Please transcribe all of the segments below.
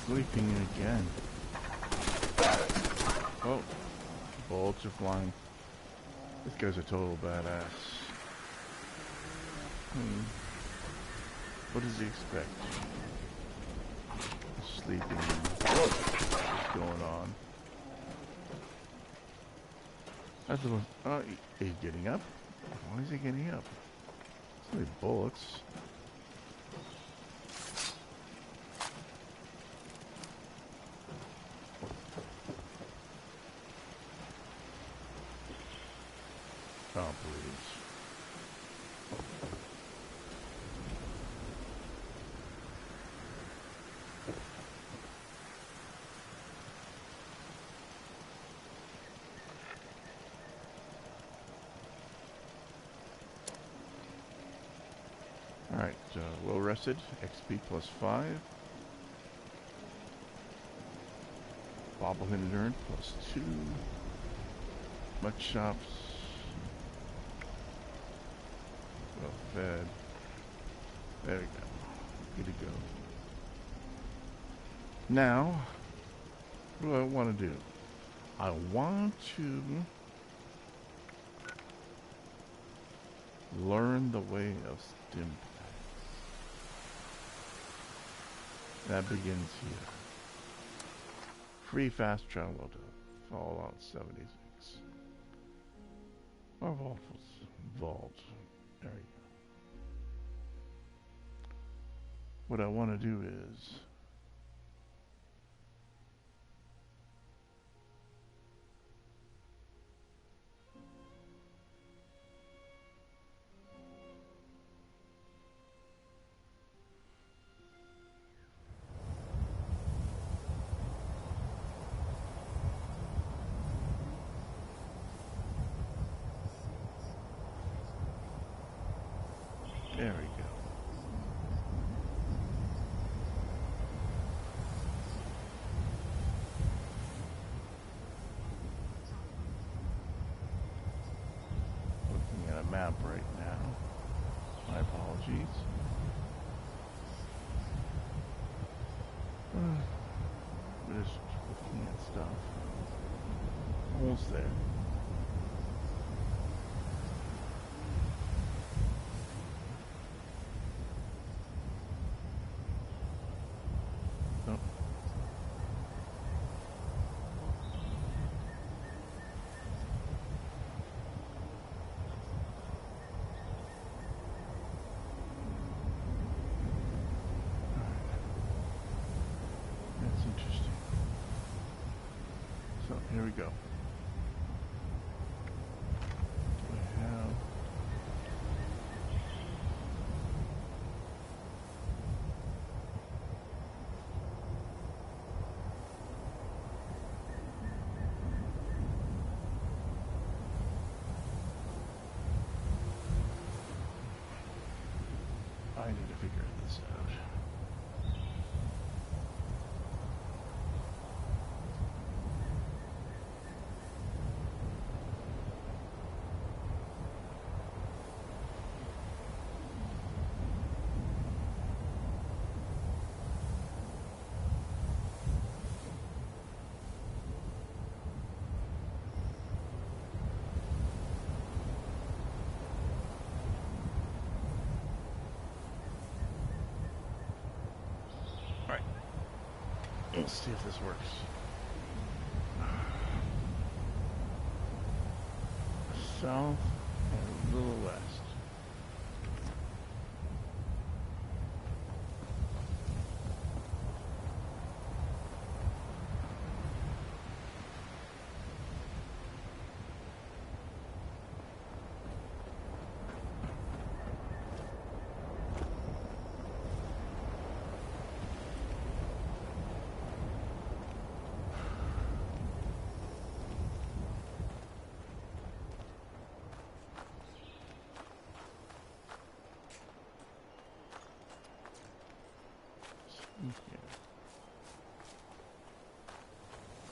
sleeping again. Oh, bullets are flying. This guy's a total badass. What does he expect? Sleeping. What's going on? That's the one. Oh, he's getting up? Why is he getting up? It's only bullets. Oh, please. Alright, well rested. XP plus 5. Bobblehead earned plus 2. Mud shops. Well fed. There we go. Good to go. Now, what do I want to do? I want to learn the way of stim packs. That begins here. Free fast travel to Fallout 76. Or Vault. There you go. What I want to do is there we go. Looking at a map right now. My apologies. We're just looking at stuff. Almost there. Here we go. We have I need to figure this out. Let's see if this works. South and a little west. Okay.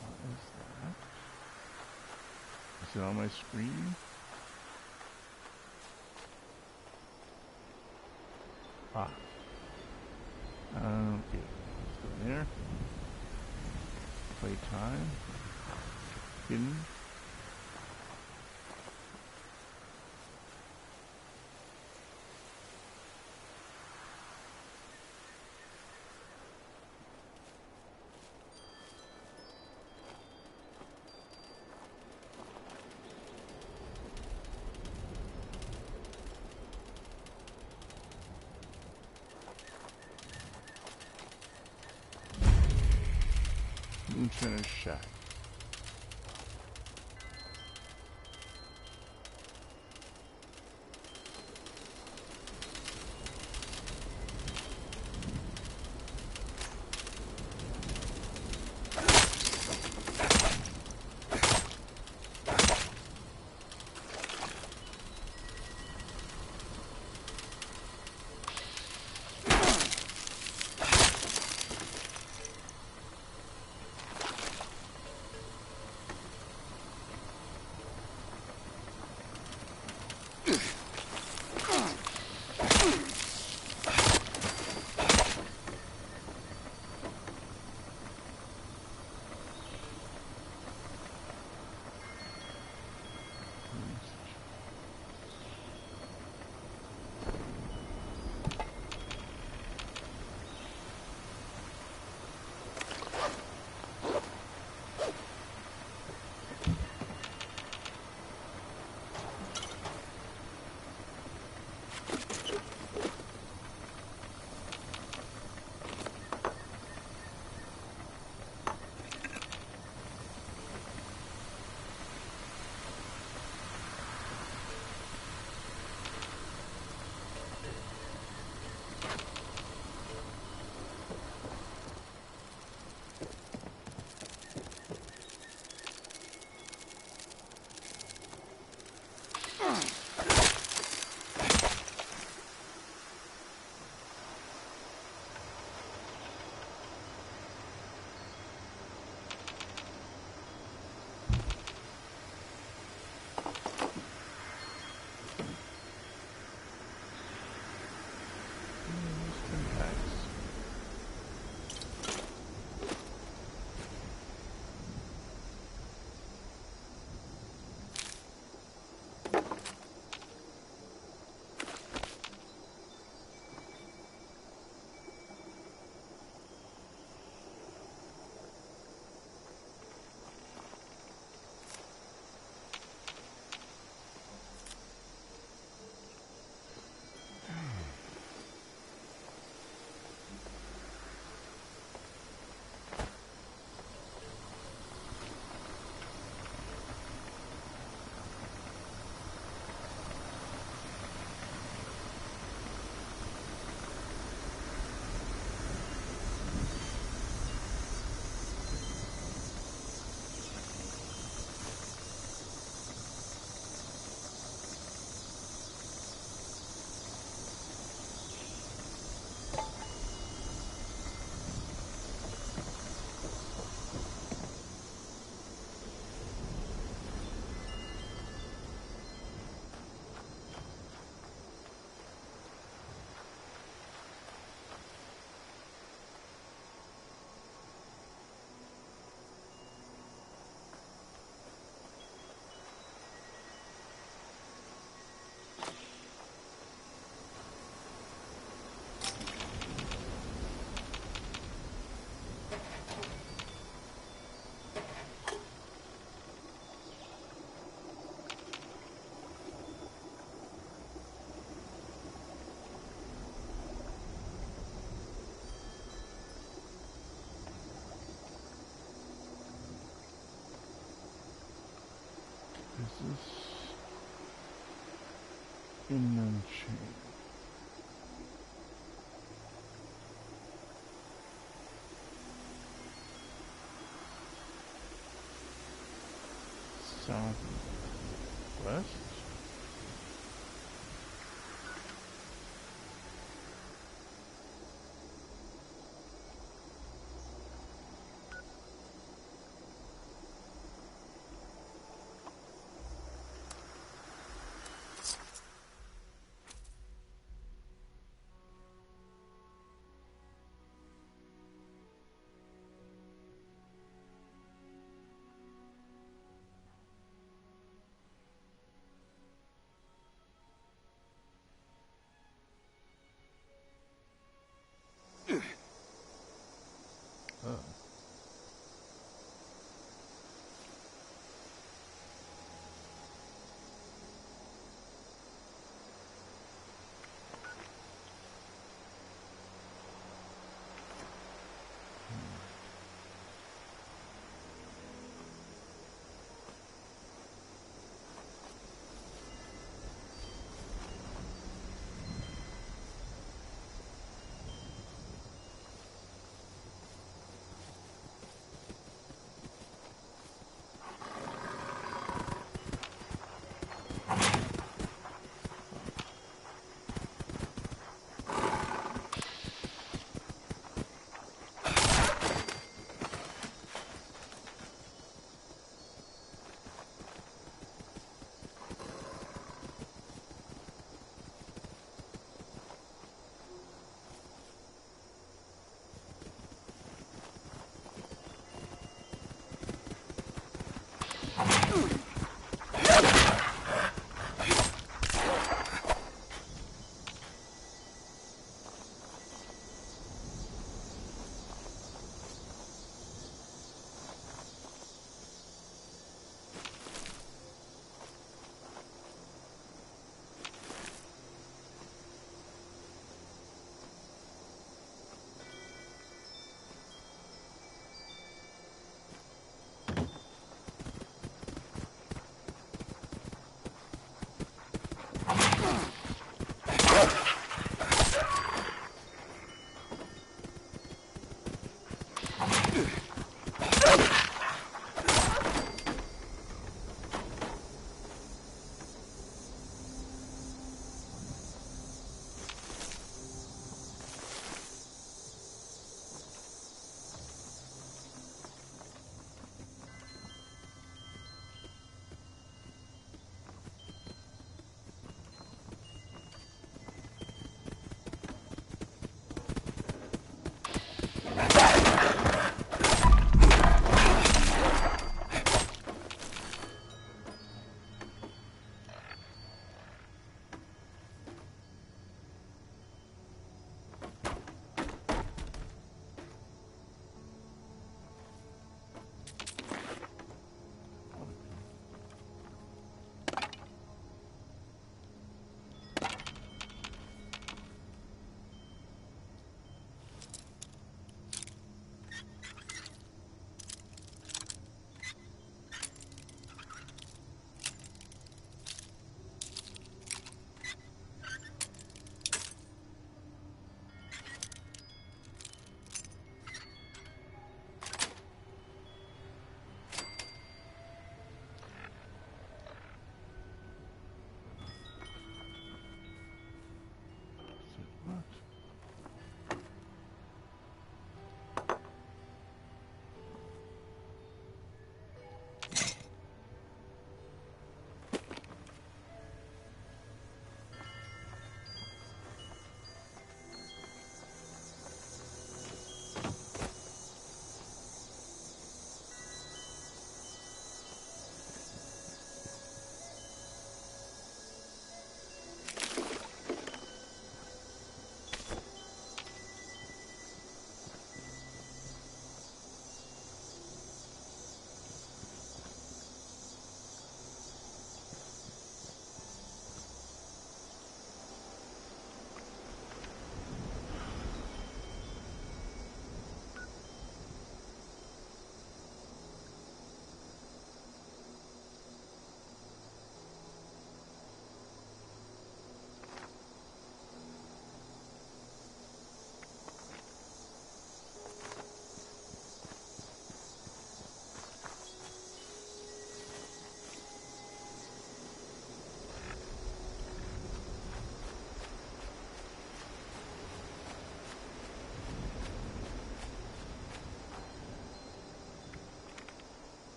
What is that? Is it on my screen? Ah. Okay. Let's go there. playtime. Hidden. Moonshiner's Shack. Is this inland chain? Southwest?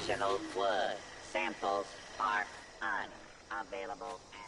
Additional wood samples are unavailable at...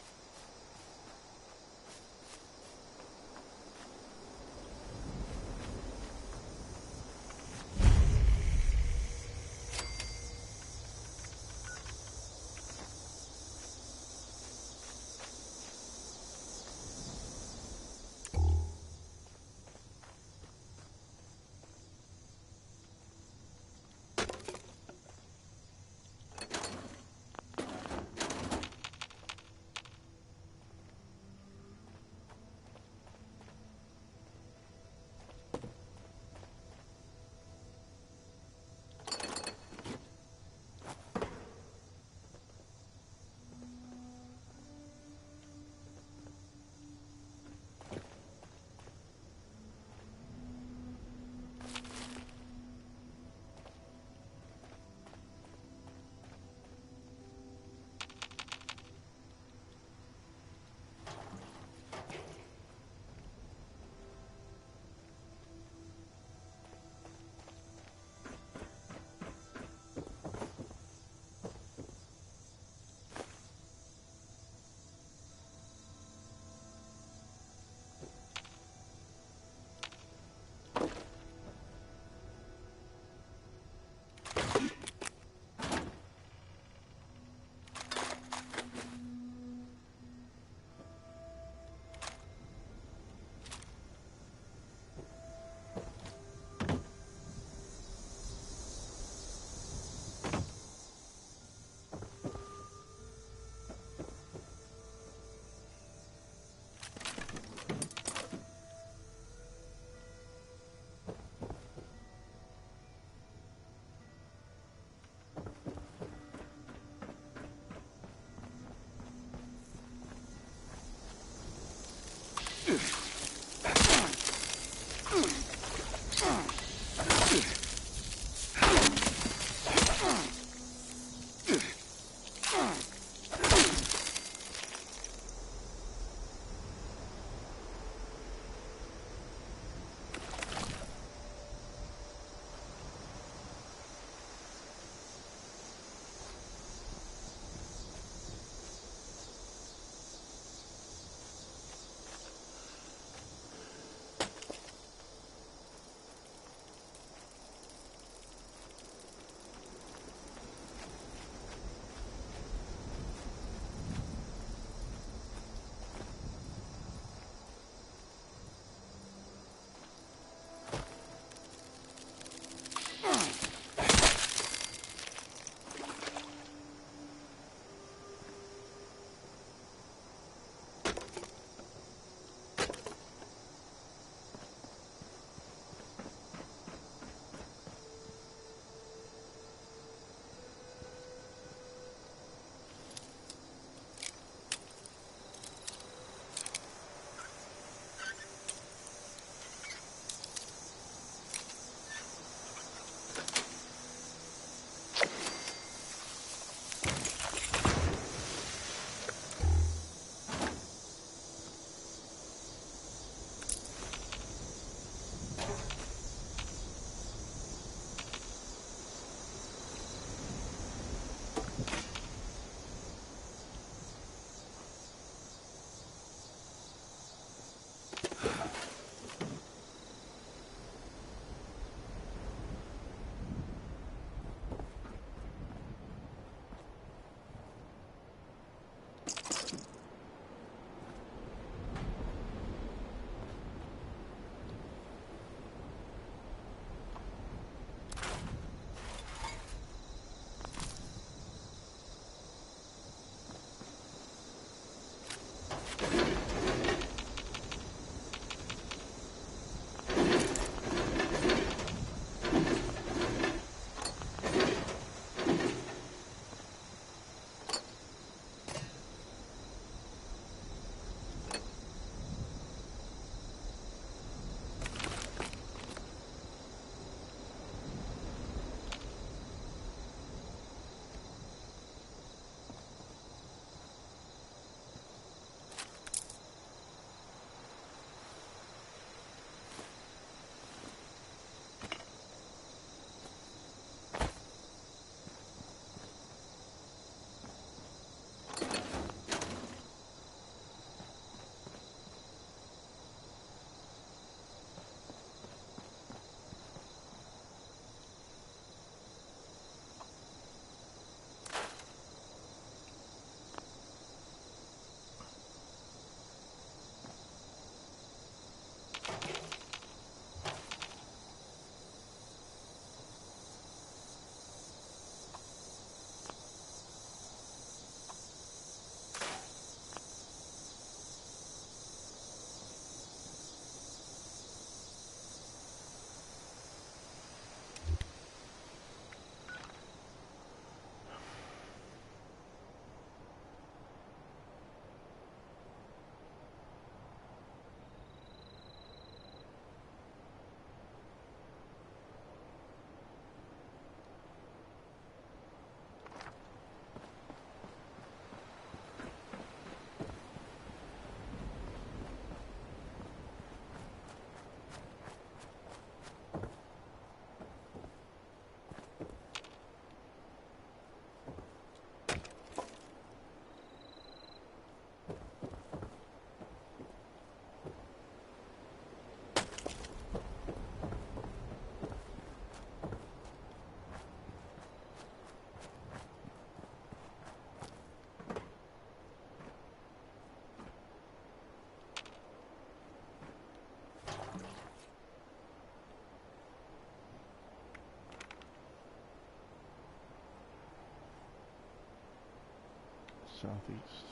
southeast.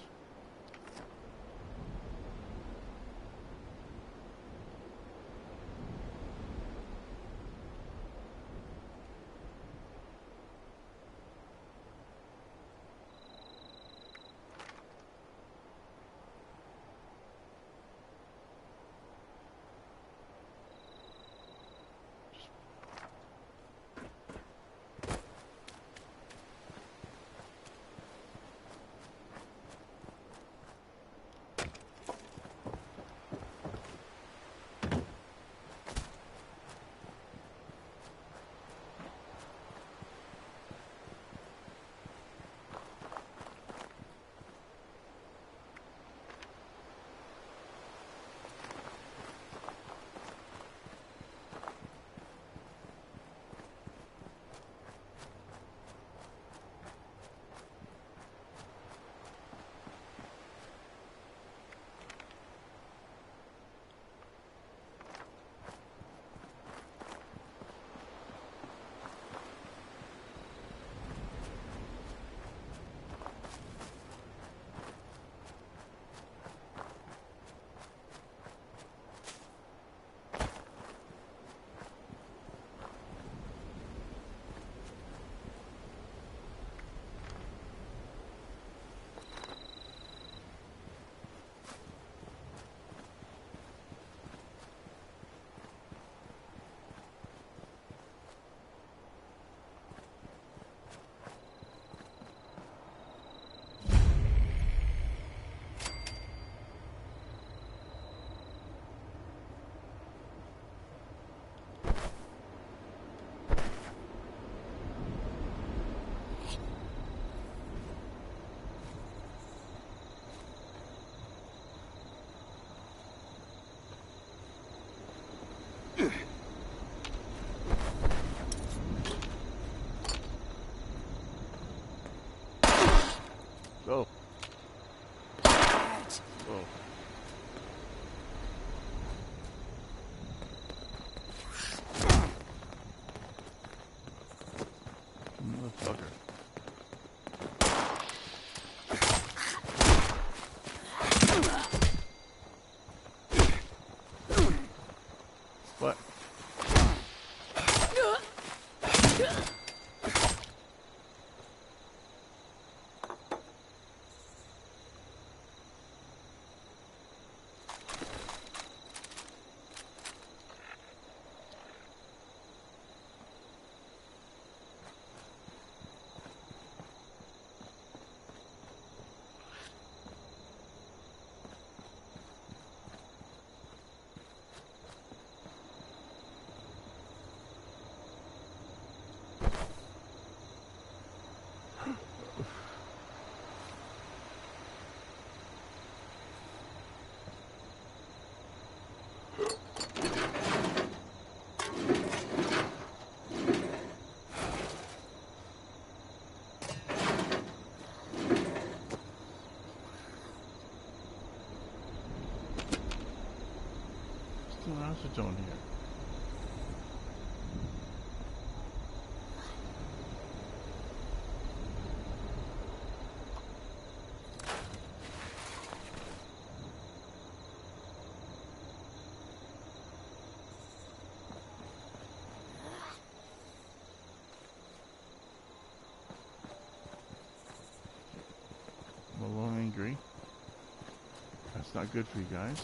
Go. Whoa. Motherfucker. What? Still acetone here. I'm a little angry. That's not good for you guys.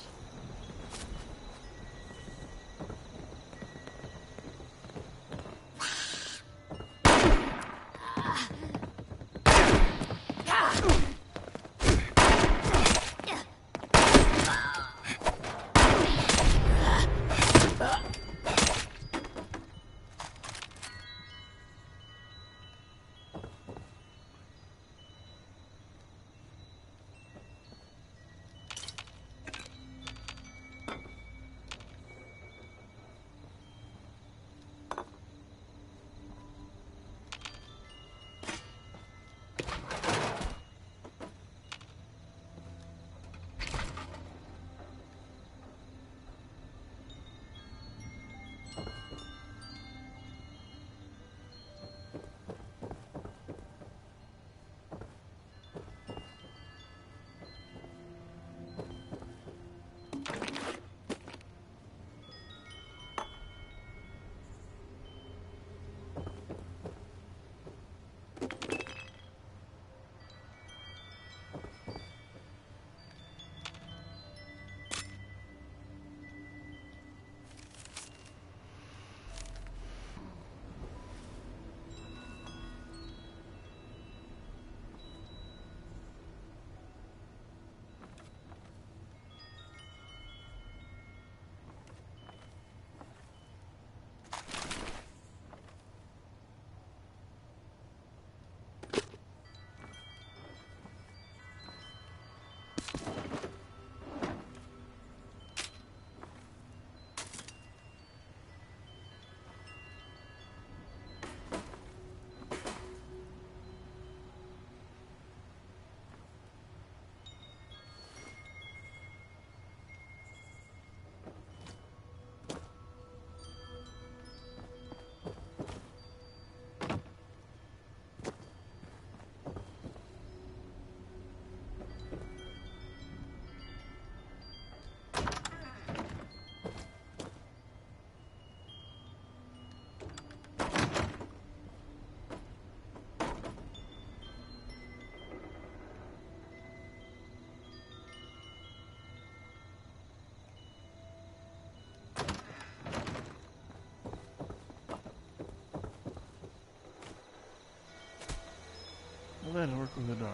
That'll work with a darn.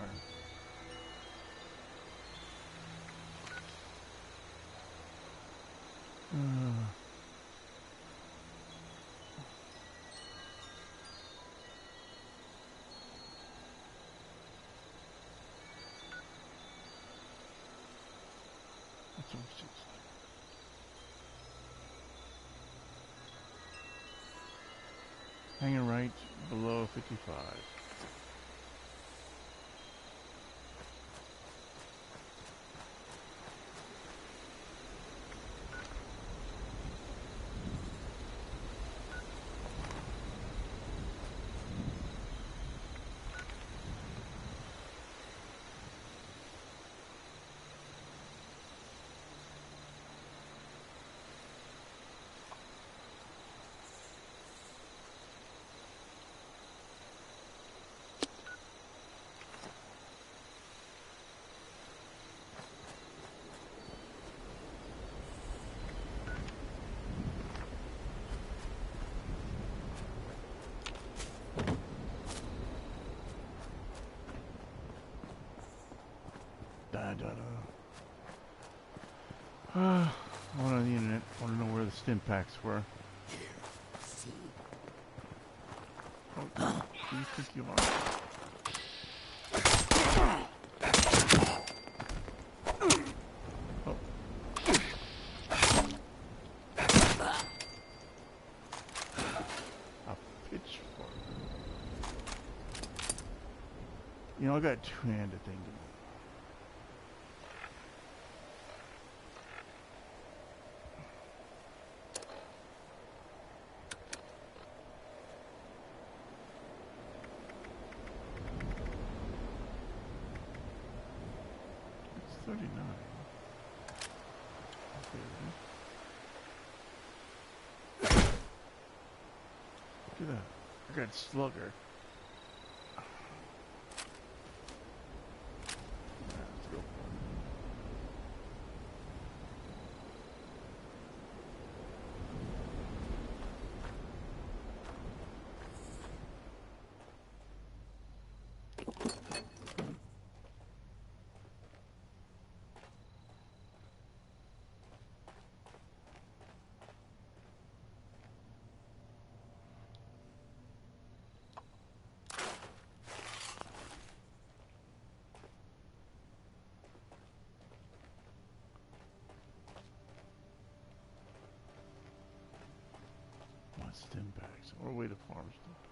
That's what it seems like. Hanging right below 55. I went on the internet. I want to know where the stim packs were. See. Oh, who do you think you are? Oh. A pitchfork. You know, I got a two-handed thing to do. It's 39. Okay. Look at that. I got Slugger. Let's go for it. Want stim bags or way to farm stim bags.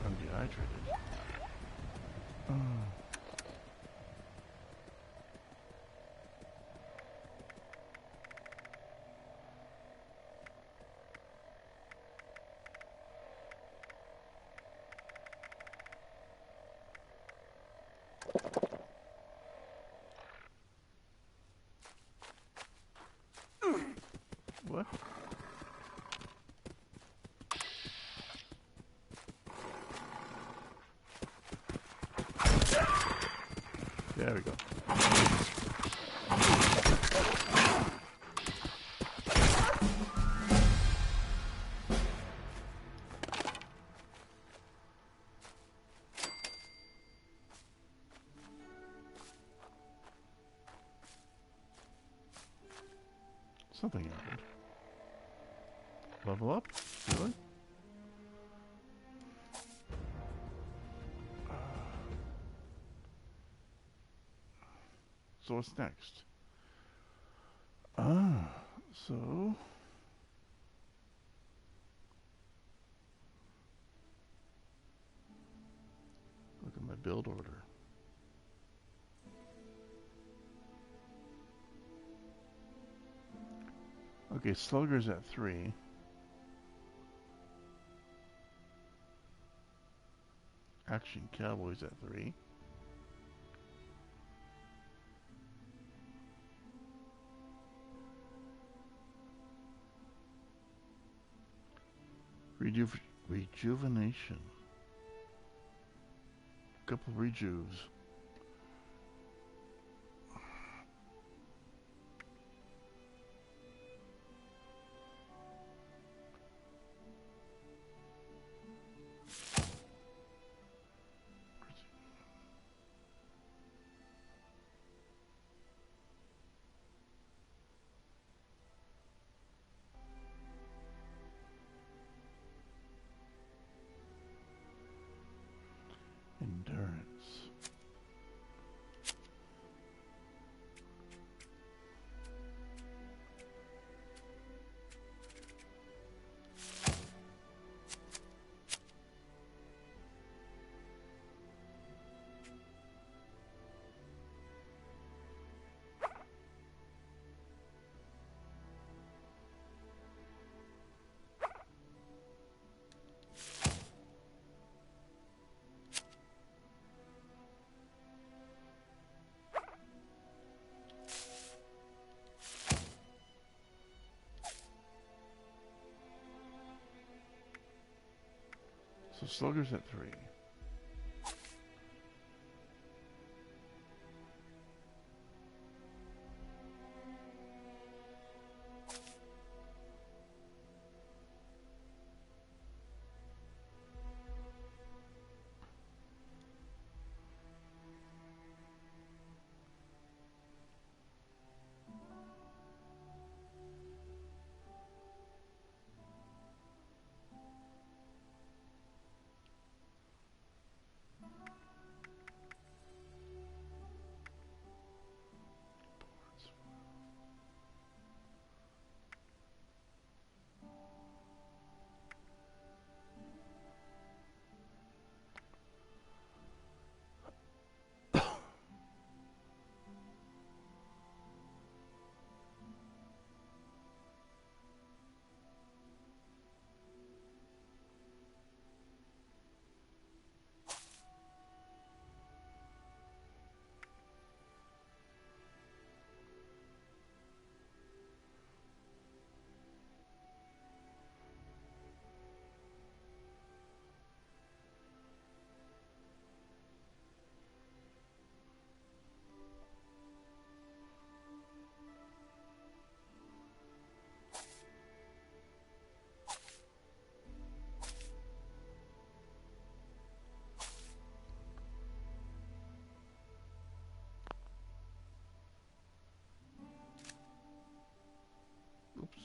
I'm dehydrated. What? There we go. Something happened. Level up? Really? So what's next? So... Look at my build order. Okay, Slugger's at 3. Action Cowboy's at 3. Rejuvenation. Couple rejuves. Endurance. So Slugger's at 3. Oops.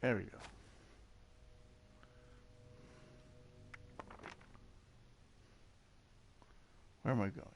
There we go. Where am I going?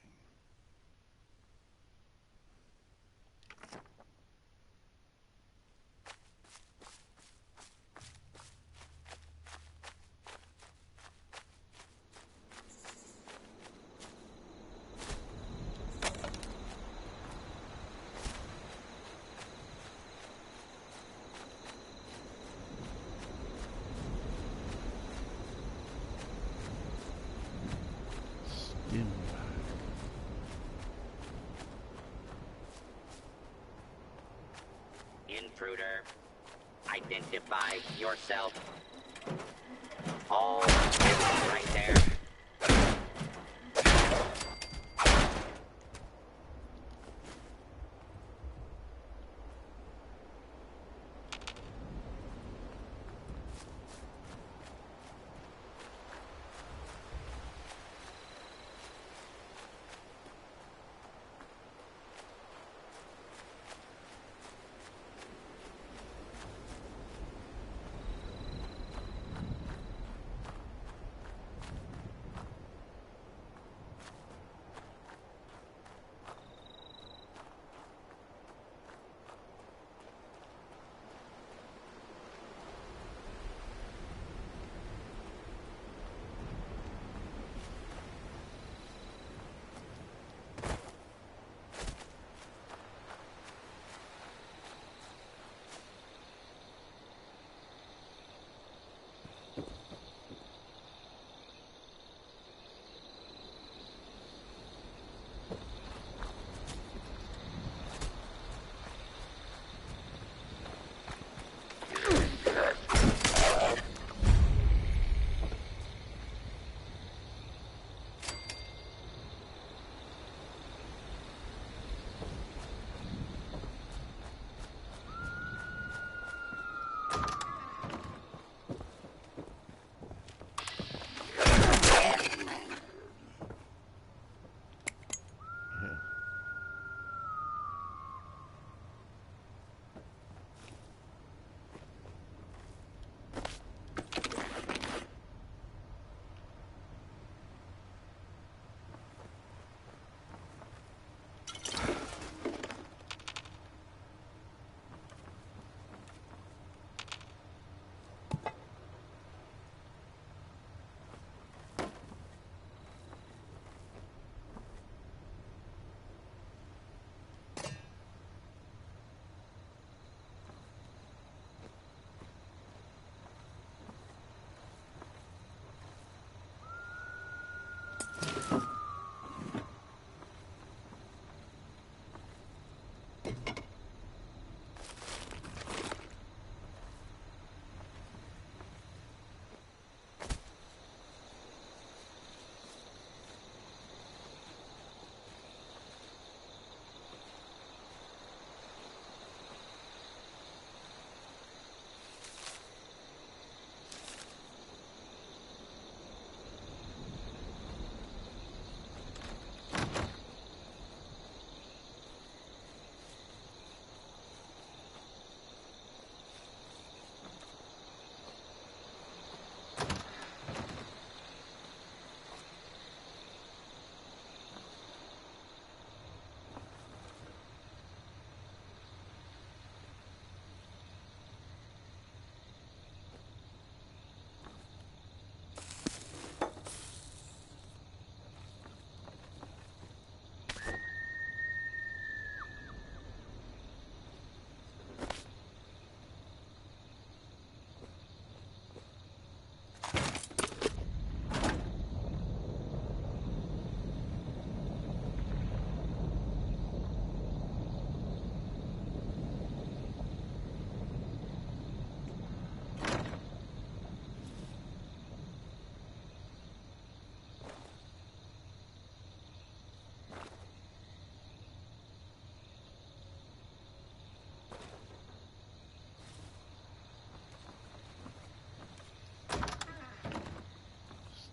identify yourself. All right there.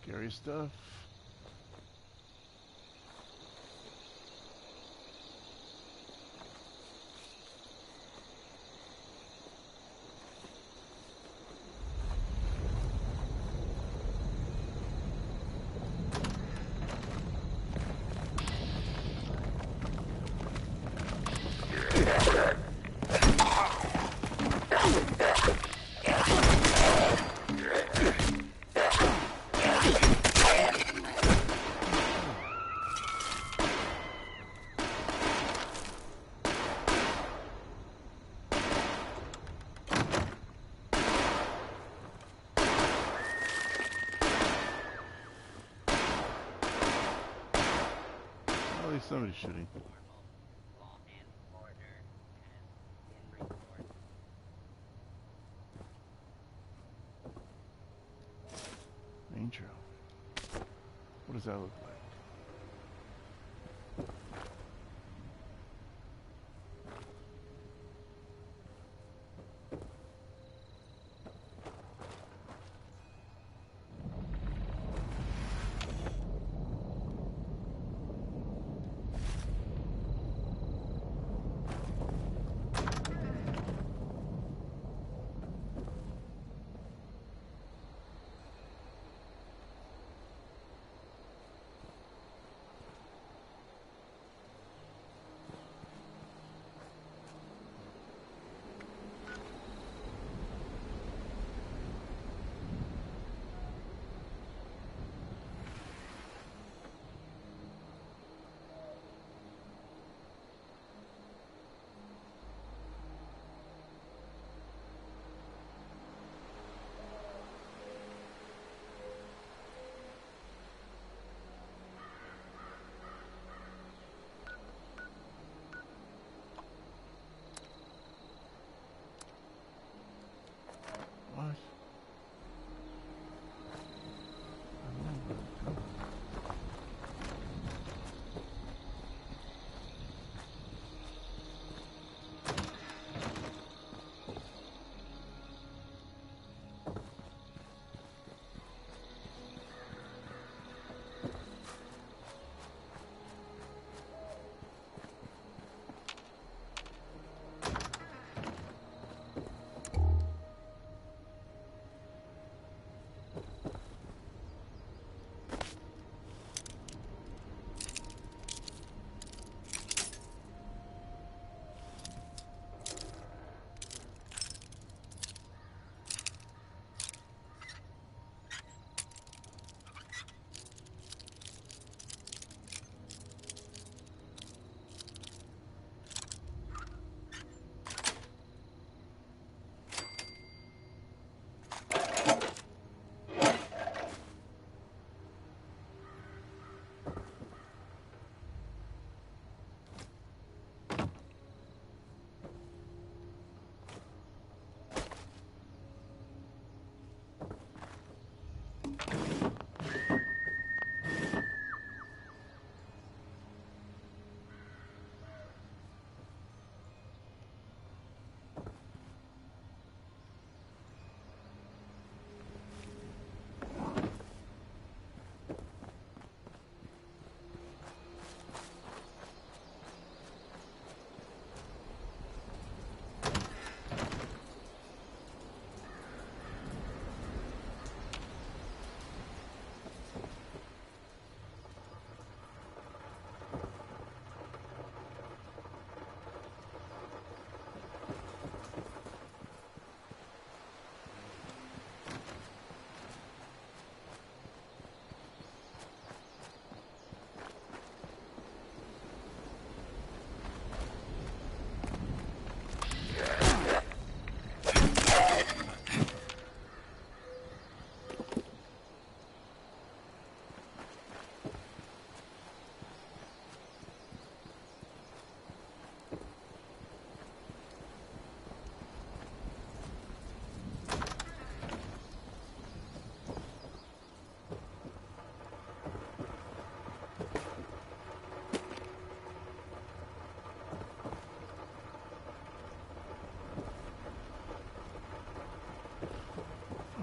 Scary stuff. At least somebody's shooting. Law and order has been restored. train trail. What does that look like? What?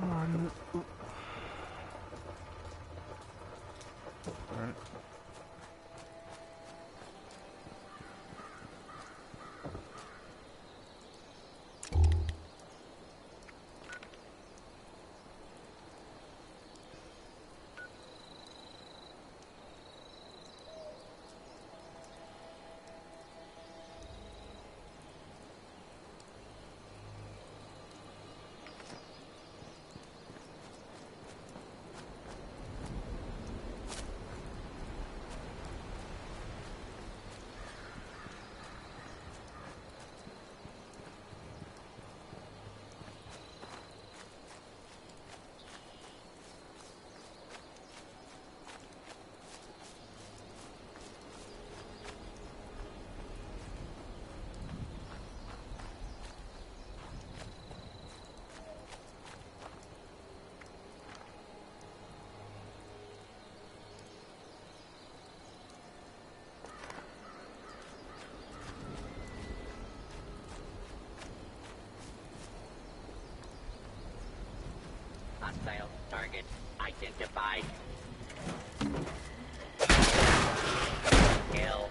I don't know what it's doing. Alright. Hostile target identified. Kill.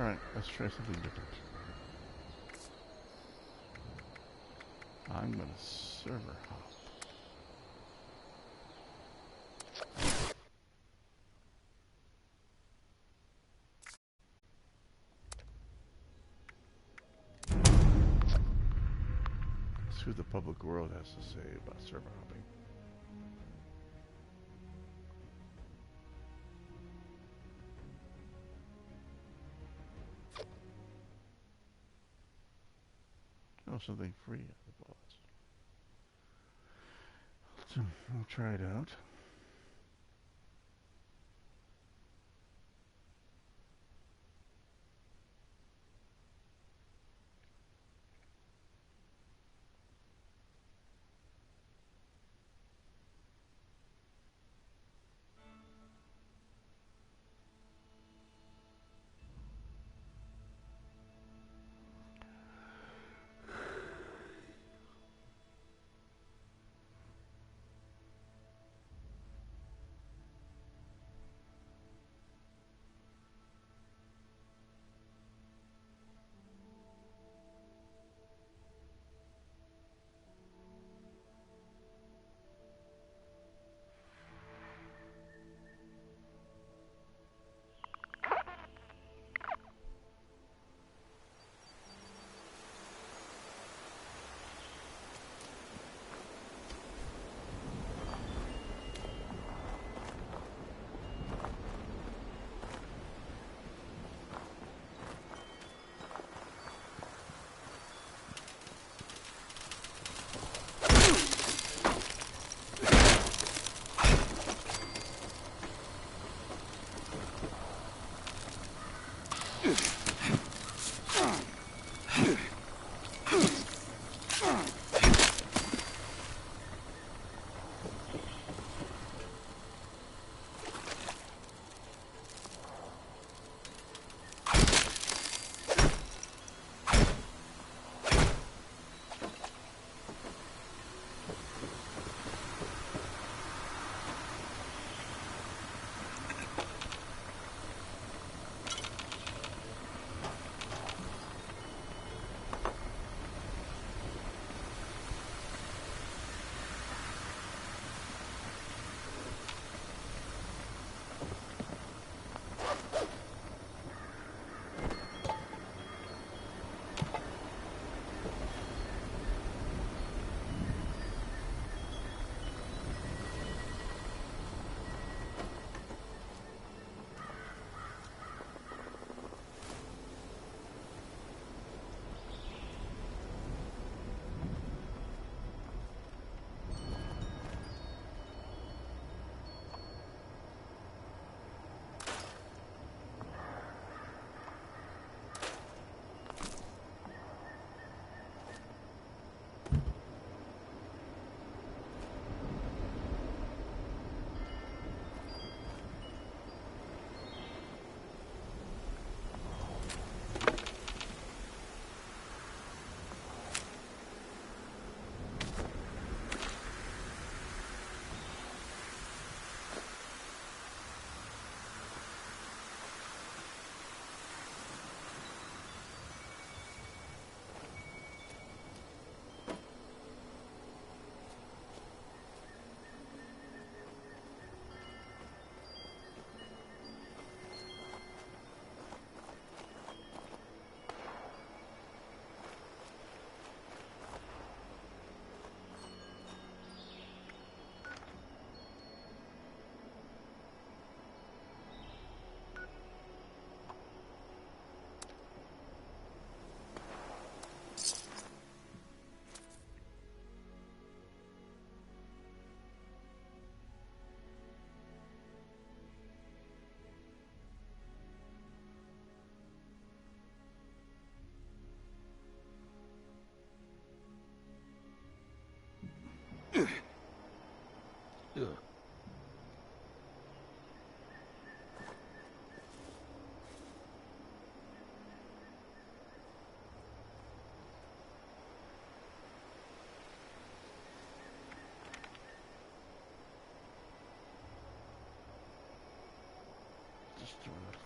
Alright, let's try something different. I'm gonna server hop. See what the public world has to say about server hopping. Oh, something free at the boss. So we'll try it out. Ugh. Just doing it.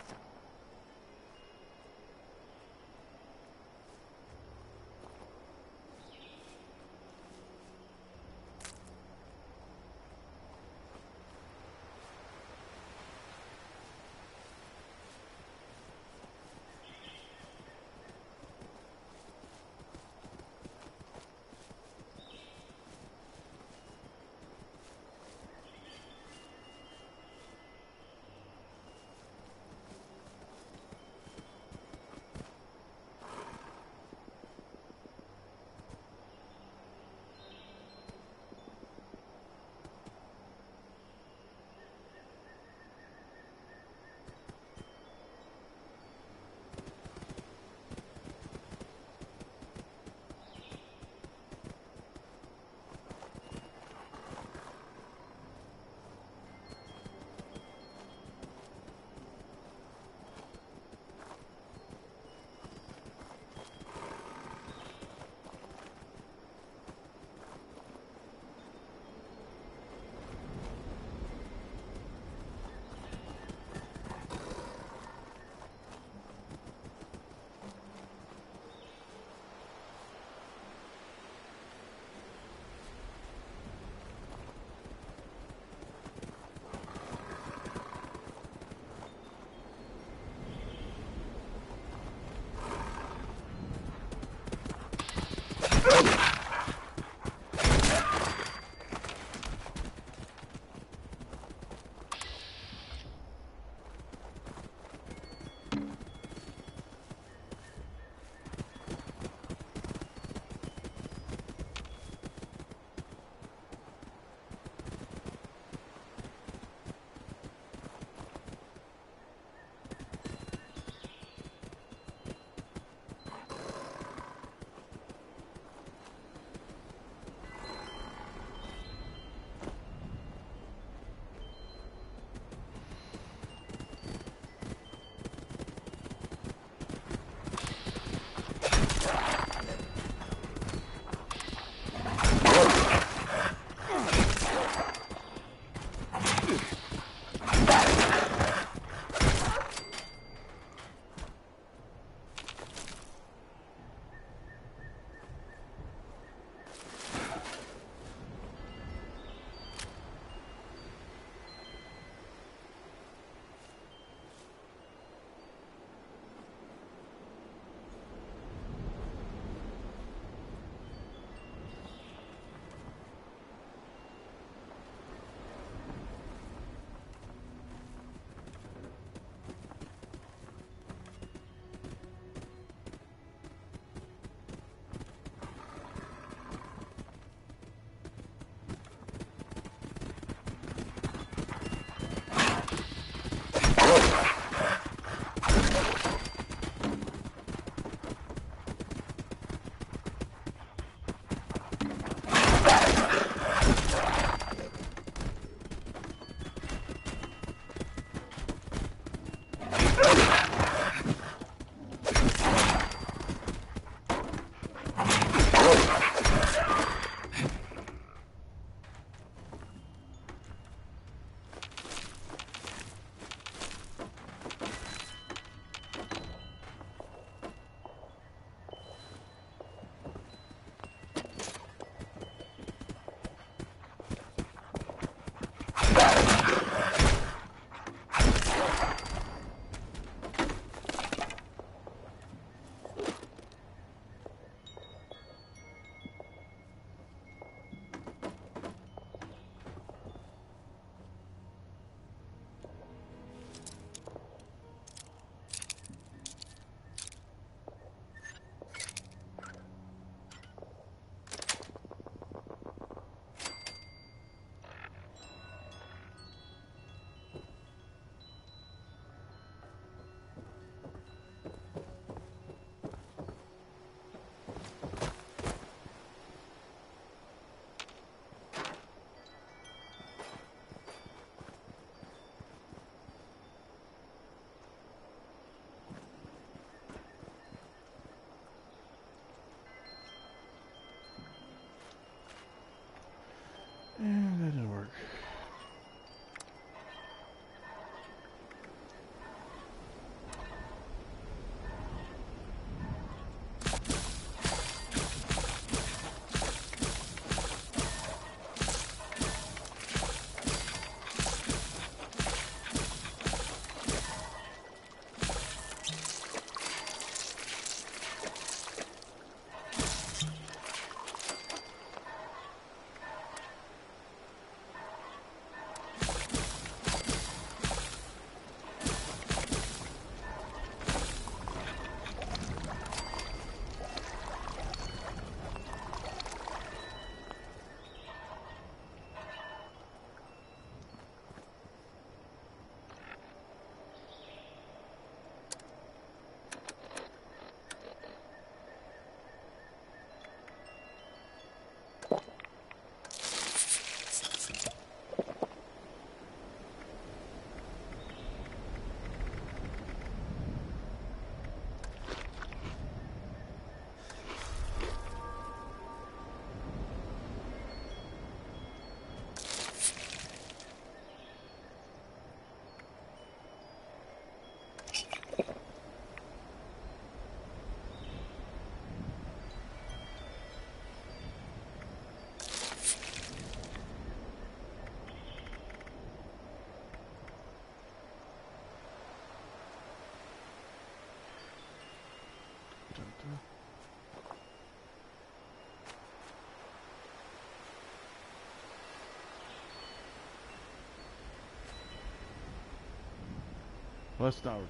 Well, that's not working.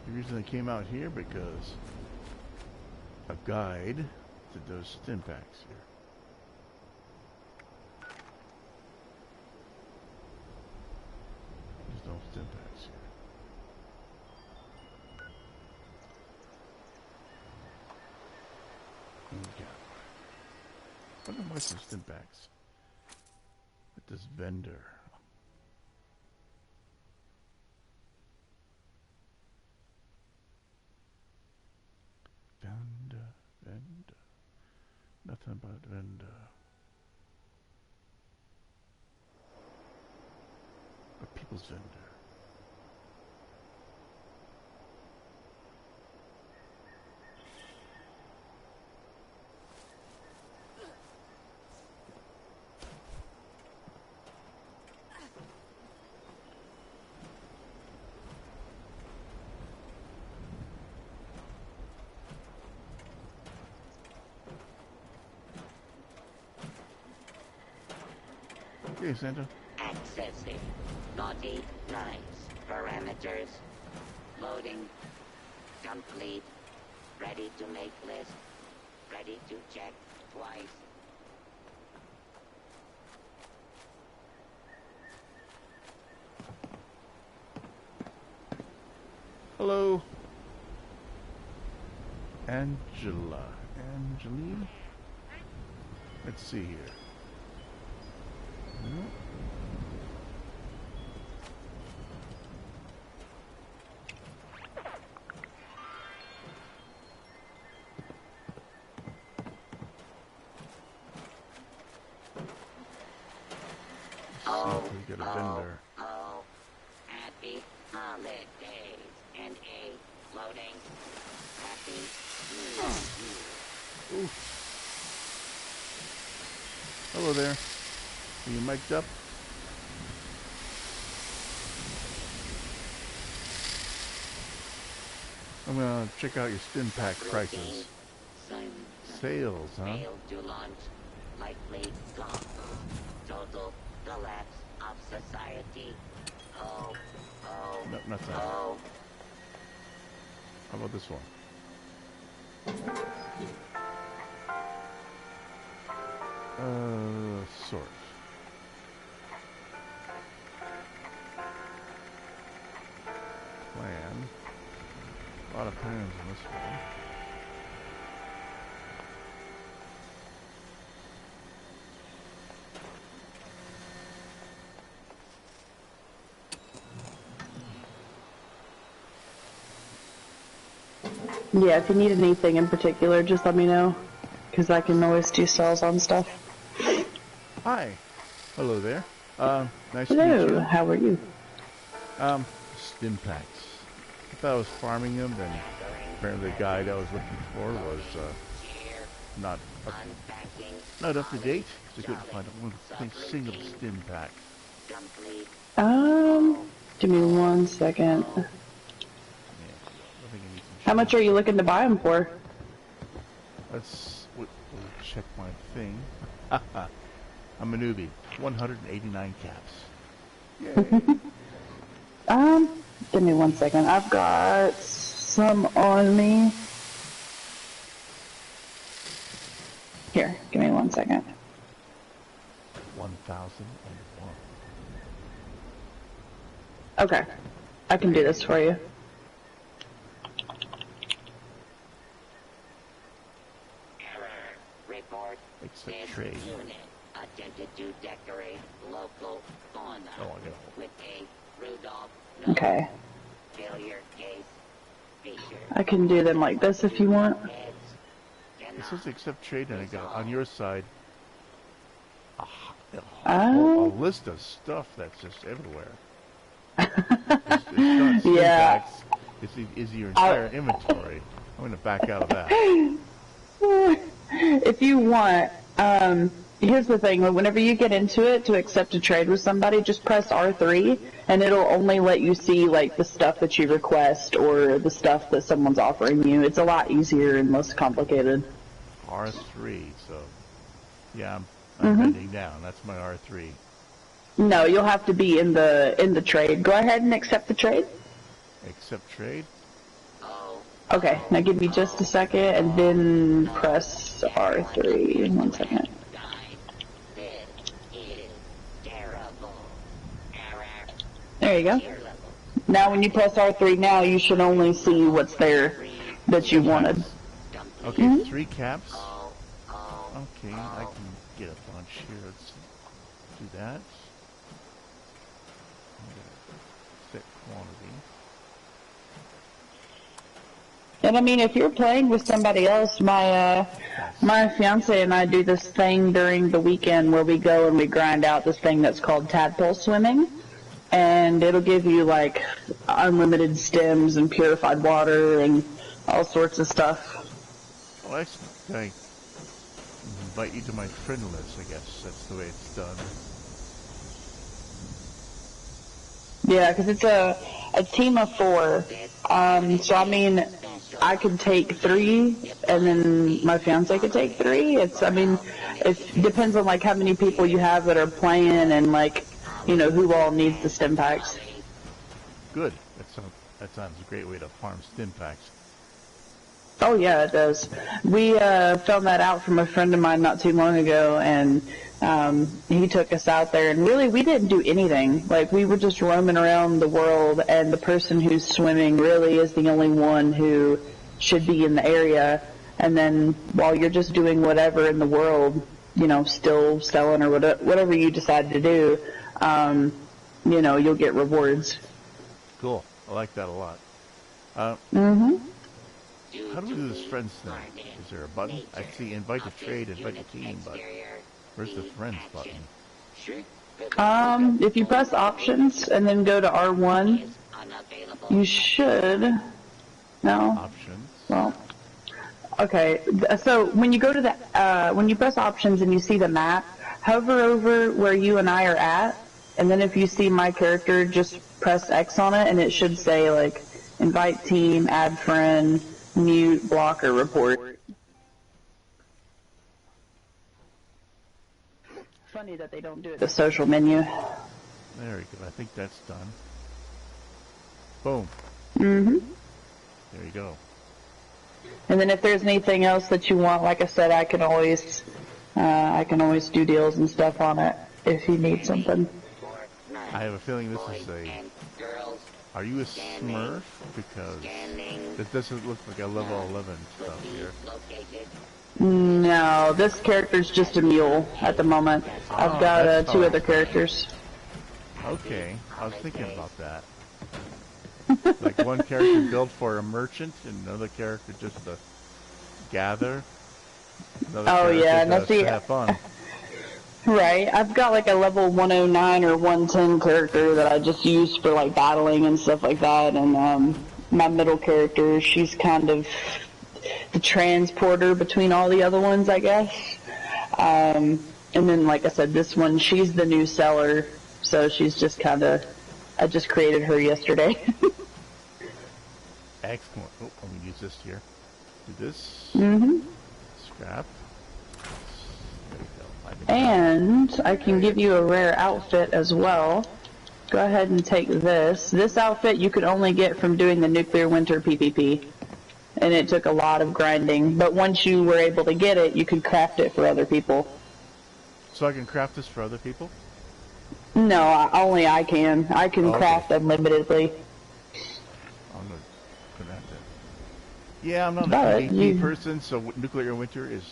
The reason I came out here because a guide to those stim packs here. There's no stim packs here. Okay. What am I some stim packs? With this vendor. Vendor. Nothing about vendor. A people's vendor. Okay, Santa. Accessing. Naughty lines. Parameters. Loading. Complete. Ready to make list. Ready to check twice. Hello. Angeline? Let's see here. No. We got a vendor. Happy holidays. And a loading. Happy Ooh. Hello there. Are you mic'd up? I'm gonna check out your stim pack prices. Sales, huh? Failed to launch. Likely gone. Total collapse of society. Oh. No, not that. Oh. How about this one? Sort. Plan. A lot of plans in this one. Yeah, if you need anything in particular, just let me know, because I can always do sales on stuff. Hi. Hello there. Nice to meet Hello, you. how are you? Stim packs. If I was farming them, then apparently the guide I was looking for was not up to date. So I couldn't find one single stim pack. Give me 1 second. Yeah, I think I need some How much are you looking to buy them for? we'll check my thing. I'm a newbie. 189 caps. Yay. Give me 1 second. I've got some on me. Here, give me 1 second. 1001. Okay, I can do this for you. Error. Report. Accept This trade. unit attempted to decorate local fauna Oh, I got a with a Rudolph Okay, failure case feature. I can do them like this if you want. Heads It cannot says accept trade, and I got on your side a Oh. list of stuff that's just everywhere. It's not stim Yeah. packs. It's your entire inventory. I'm going to back out of that. If you want, here's the thing, whenever you get into it to accept a trade with somebody, just press R3 and it'll only let you see like the stuff that you request or the stuff that someone's offering you. It's a lot easier and less complicated. R3, so yeah, I'm bending down. That's my R3. No, you'll have to be in the trade. Go ahead and accept the trade. Accept trade. Oh, Okay, now give me just a second and then press R3. 1 second. guys, this is terrible. Error. There you go. Tier level. Now when you press R3 now, you should only see what's there that you wanted. Okay, 3 caps. Oh, oh. Okay, I can get a bunch here. Let's do that. Set quantity. And I mean, if you're playing with somebody else, my fiance and I do this thing during the weekend where we go and we grind out this thing that's called tadpole swimming, and it'll give you like unlimited stems and purified water and all sorts of stuff. Well, actually, I invite you to my friend list. I guess that's the way it's done. Yeah, because it's a team of 4. So I mean, I could take 3, and then my fiance could take 3. It depends on like how many people you have that are playing, and like, you know, who all needs the stim packs. Good. That sounds a great way to farm stim packs. Oh yeah, it does. We found that out from a friend of mine not too long ago, and he took us out there, and really we didn't do anything. Like, we were just roaming around the world, and the person who's swimming really is the only one who should be in the area. And then while you're just doing whatever in the world, you know, still selling or whatever you decide to do, you know, you'll get rewards. Cool. I like that a lot. Mm-hmm. How do we do this friends thing? Is there a button? I see invite to trade, invite to team, but where's the friends button? If you press options and then go to R1, you should. No. Options. Well. Okay. So when you go to the when you press options and you see the map, hover over where you and I are at, and then if you see my character, just press X on it, and it should say like invite team, add friend, mute, block, or report. Funny that they don't do it the social menu. There we go. I think that's done. Boom. Mm-hmm. There you go. And then if there's anything else that you want, like I said, I can always do deals and stuff on it if you need something. I have a feeling this is a... Are you a Smurf? Because this doesn't look like a level 11 stuff here. No, this character's just a mule at the moment. I've got 2 other characters. Okay, I was thinking about that. Like one character built for a merchant, and another character just to gather. Oh yeah, and that's to have fun. Right, I've got like a level 109 or 110 character that I just use for like battling and stuff like that, and my middle character, she's kind of the transporter between all the other ones, I guess. And then, like I said, this one, she's the new seller, so she's just kind of, I just created her yesterday. Excellent. Oh, let me use this here. Do this. Mm-hmm. Scrap. There we go. And I can give you a rare outfit as well. Go ahead and take this. This outfit you could only get from doing the Nuclear Winter PvP. And it took a lot of grinding. But once you were able to get it, you could craft it for other people. So I can craft this for other people? No, only I can. I can Okay. craft unlimitedly. I'm gonna have to. Yeah, I'm not a But PvP person, so Nuclear Winter is,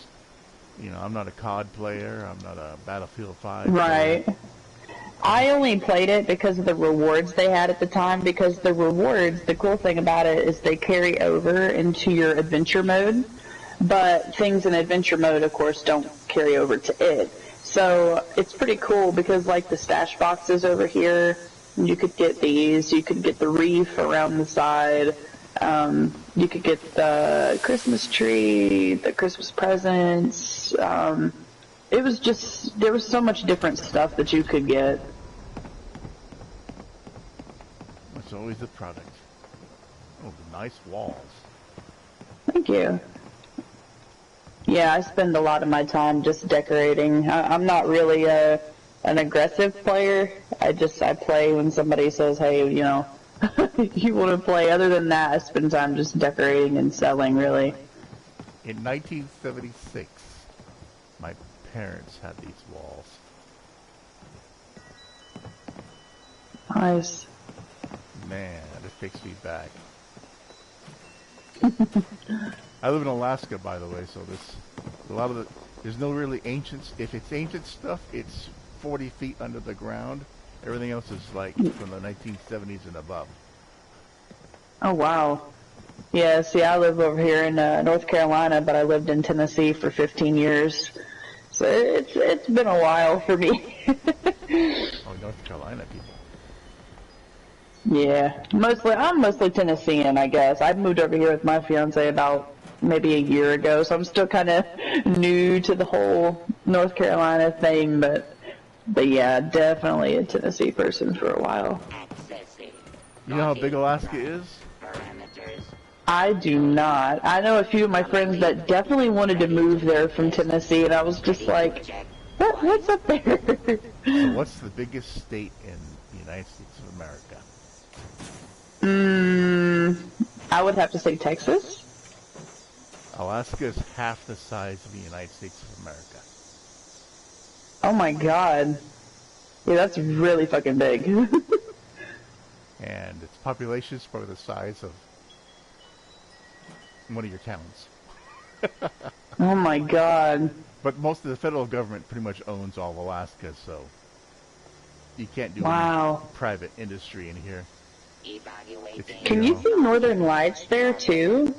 you know, I'm not a COD player. I'm not a Battlefield 5 Right. player. I only played it because of the rewards they had at the time, because the rewards, the cool thing about it is they carry over into your adventure mode, but things in adventure mode, of course, don't carry over to it. So it's pretty cool because, like, the stash boxes over here, you could get these, you could get the reef around the side, you could get the Christmas tree, the Christmas presents, it was just, there was so much different stuff that you could get. It's always the product. Oh, the nice walls. Thank you. Yeah, I spend a lot of my time just decorating. I'm not really an aggressive player. I play when somebody says, hey, you know, you want to play. Other than that, I spend time just decorating and selling, really. In 1976, my parents had these walls. Nice. Man, it takes me back. I live in Alaska, by the way, so there's no really ancient. If it's ancient stuff, it's 40 feet under the ground. Everything else is like from the 1970s and above. Oh, wow. Yeah, see, I live over here in North Carolina, but I lived in Tennessee for 15 years. So it's been a while for me. Oh, North Carolina people. Yeah, I'm mostly Tennessean, I guess. I moved over here with my fiance about maybe a year ago, so I'm still kind of new to the whole North Carolina thing, but yeah, definitely a Tennessee person for a while. Accessing. You know how big Alaska is? Parameters. I do not. I know a few of my friends that definitely wanted to move there from Tennessee, and I was just like, what's up there? So what's the biggest state in the United States of America? I would have to say Texas. Alaska is half the size of the United States of America. Oh my god. Yeah, that's really fucking big. And its population is probably the size of one of your towns. Oh my god. But most of the federal government pretty much owns all of Alaska, so you can't do Wow. any private industry in here. Evaluating. Can you see northern lights there too?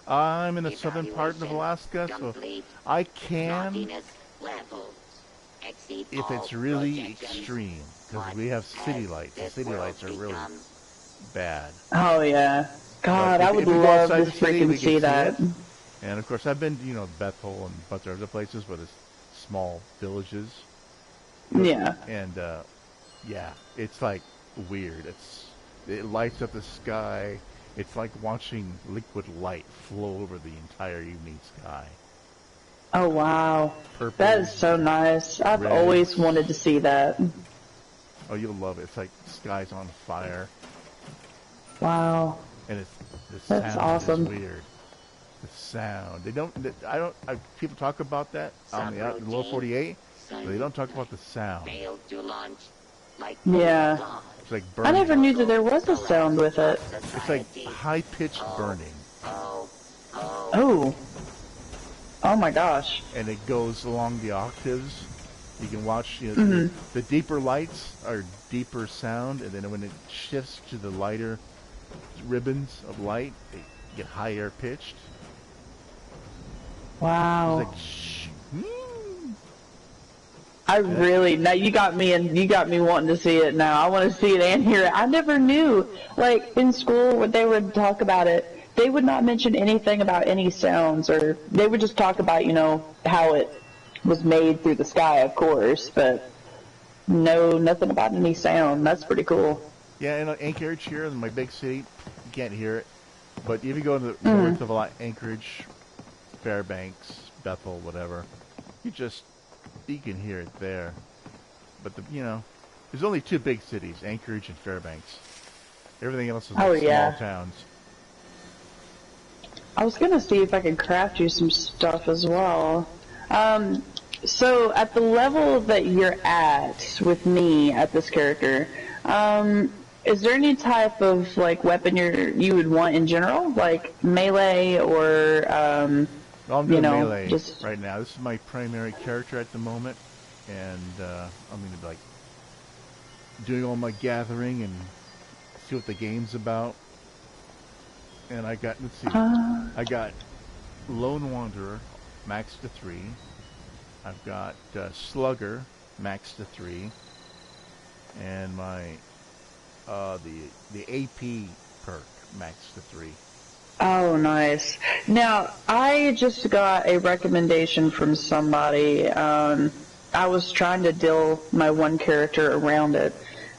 I'm in the southern part of Alaska, so Complete. I can Naughtiness levels. Exceed if all it's really projections. extreme, because What we have has city lights. The this city world lights are really become? bad. Oh yeah. God, But I if- would if we go love outside to the city, we freaking can see that. it. And of course, I've been to, Bethel and a bunch of other places where there's small villages. Yeah. And, yeah, it's like weird. It lights up the sky. It's like watching liquid light flow over the entire evening sky. Oh wow. Purple. That is so nice. I've Red. always wanted to see that. Oh, you'll love it. It's like the sky's on fire. Wow. And the That's sound awesome. is weird. The sound. People talk about that on the lower 48, but they don't talk about the sound. Failed to launch. Like Yeah. It's like I burning. never knew that there was a sound with it. It's like high-pitched burning. Oh. Oh my gosh. And it goes along the octaves. You can watch, the deeper lights are deeper sound, and then when it shifts to the lighter ribbons of light, they get higher pitched. Wow. It's like shh. Now you got me wanting to see it now. I want to see it and hear it. I never knew, like in school when they would talk about it, they would not mention anything about any sounds, or they would just talk about, how it was made through the sky, of course, but nothing about any sound. That's pretty cool. Yeah, in Anchorage here, in my big city, you can't hear it. But if you go to the north of Anchorage, Fairbanks, Bethel, whatever, you can hear it there. But there's only two big cities, Anchorage and Fairbanks. Everything else is like small towns. I was gonna see if I could craft you some stuff as well. So at the level that you're at with me at this character, is there any type of like weapon you would want in general, like melee or Well, I'm doing melee just right now. This is my primary character at the moment, and I'm going to be like doing all my gathering and see what the game's about. And I got, let's see, I got Lone Wanderer, max to 3. I've got Slugger, max to 3, and my the AP perk, max to 3. Oh, nice. Now, I just got a recommendation from somebody. I was trying to deal my one character around it.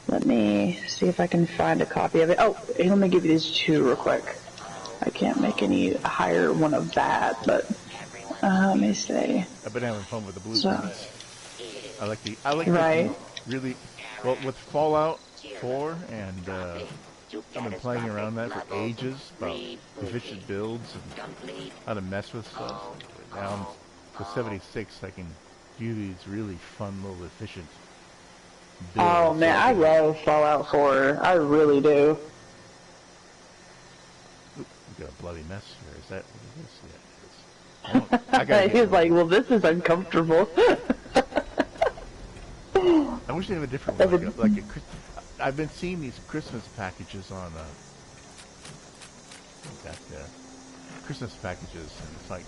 Let me see if I can find a copy of it. Oh, let me give you these two real quick. I can't make any higher one of that, but let me see. I've been having fun with the blue So- ones. I like Right. the really, well, with Fallout 4 and I've been playing around that for ages about efficient builds and Complete. how to mess with stuff. Now with 76, I can do these really fun little efficient builds. Oh man, I love Fallout 4. I really do. Oop, we got a bloody mess here. Is that what it is? Yeah, it is. I gotta He's like, well, this is uncomfortable. I wish they had a different one. I've been seeing these Christmas packages on Christmas packages, and it's like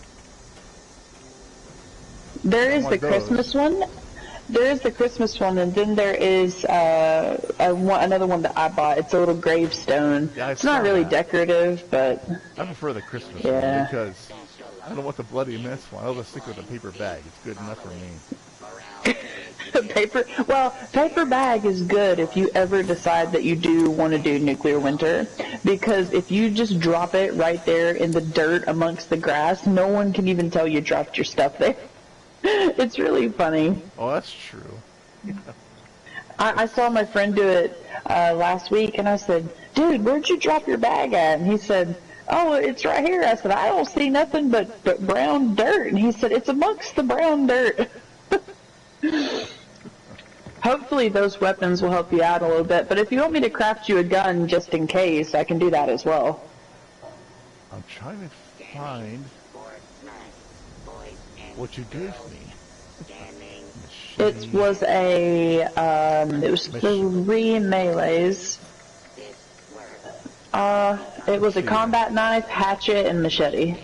there is the Christmas one. There is the Christmas one, and then there is another one that I bought. It's a little gravestone. Yeah, it's not really decorative, but I prefer the Christmas one because I don't want the bloody mess one. I'll just stick with a paper bag. It's good enough for me. Paper bag is good if you ever decide that you do want to do nuclear winter, because if you just drop it right there in the dirt amongst the grass, no one can even tell you dropped your stuff there. It's really funny. Oh, that's true. I saw my friend do it last week, and I said, dude, where'd you drop your bag at? And he said, oh, it's right here. I said, I don't see nothing but brown dirt. And he said, it's amongst the brown dirt. Hopefully those weapons will help you out a little bit, but if you want me to craft you a gun just in case, I can do that as well. I'm trying to find what you gave me. It was it was 3 melees. It was a combat knife, hatchet, and machete.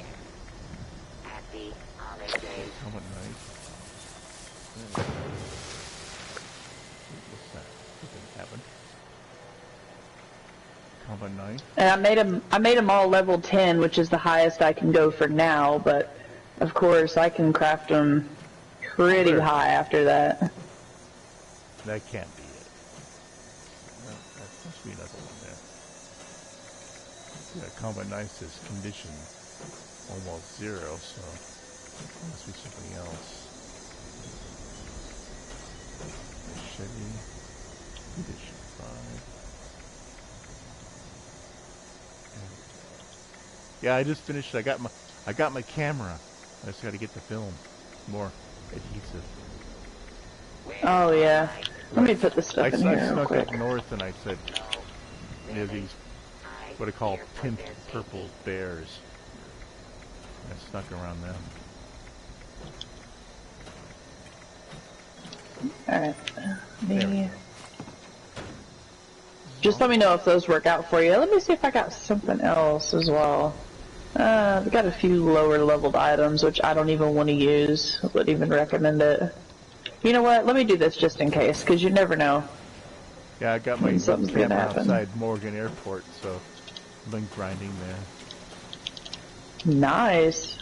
And I made them all level 10, which is the highest I can go for now, but of course I can craft them pretty high after that. That can't be it. No, that must be another one there. Yeah, combat knife is condition almost 0, so it must be something else. Machete, condition 5. Yeah, I just finished. I got my camera. I just got to get the film more adhesive. Oh yeah. Let me put this stuff in here real snuck quick. up north and I said, there's these what I call pimp purple bears. I snuck around them. Alright. Just let me know if those work out for you. Let me see if I got something else as well. We got a few lower leveled items, which I don't even want to use. I wouldn't even recommend it. You know what? Let me do this just in case, because you never know. Yeah, I got my camera outside Morgan Airport, so I've been grinding there. Nice.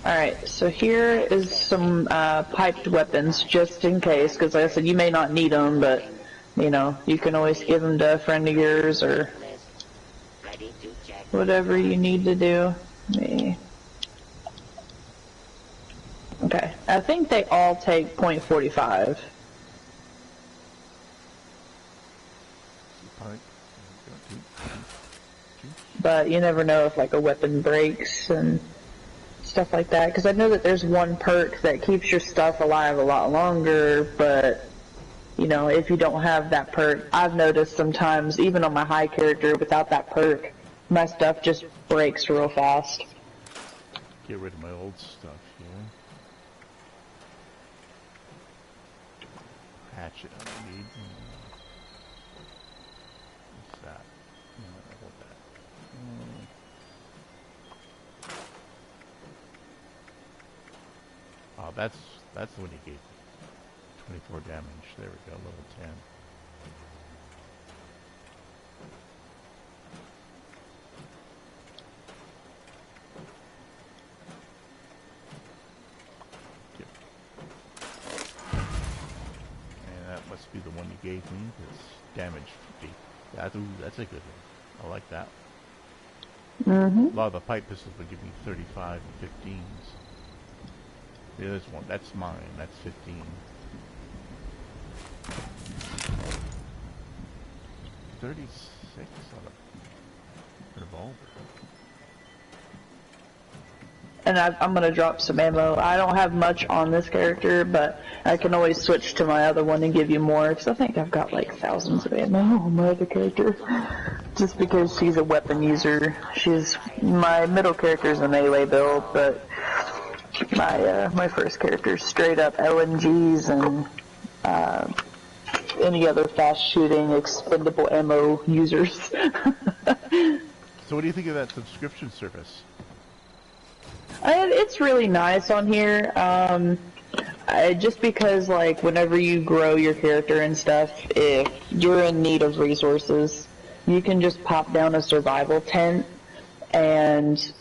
Alright, so here is some piped weapons, just in case, because like I said, you may not need them, but, you know, you can always give them to a friend of yours, or whatever you need to do. Okay, I think they all take .45. But you never know if like a weapon breaks and stuff like that, because I know that there's one perk that keeps your stuff alive a lot longer, but you know, if you don't have that perk, I've noticed sometimes, even on my high character, without that perk, my stuff just breaks real fast. Get rid of my old stuff here. Hatchet I don't need. What's that? No, I want that. Oh, that's the one he gave me. 24 damage. There we go, level 10. And that must be the one you gave me. It's damage 50. That's a good one. I like that. A lot of the pipe pistols would give me 35 and 15s. There's one. That's mine. That's 15. 36 on a revolver. And I'm gonna drop some ammo. I don't have much on this character, but I can always switch to my other one and give you more, because I think I've got like thousands of ammo on my other character. Just because she's a weapon user. My middle character's a melee build, but my first character's straight up LMGs and any other fast shooting expendable ammo users. So what do you think of that subscription service? It's really nice on here, just because, like, whenever you grow your character and stuff, if you're in need of resources, you can just pop down a survival tent, and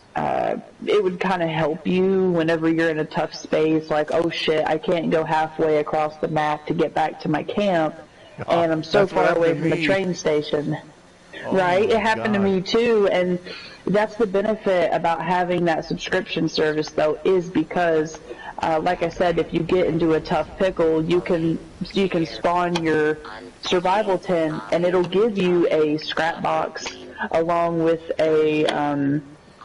it would kind of help you whenever you're in a tough space, like, oh shit, I can't go halfway across the map to get back to my camp, and I'm so far away from the train station. Right? It happened to me too, and that's the benefit about having that subscription service, though, is because, like I said, if you get into a tough pickle, you can spawn your survival tent, and it'll give you a scrap box along with a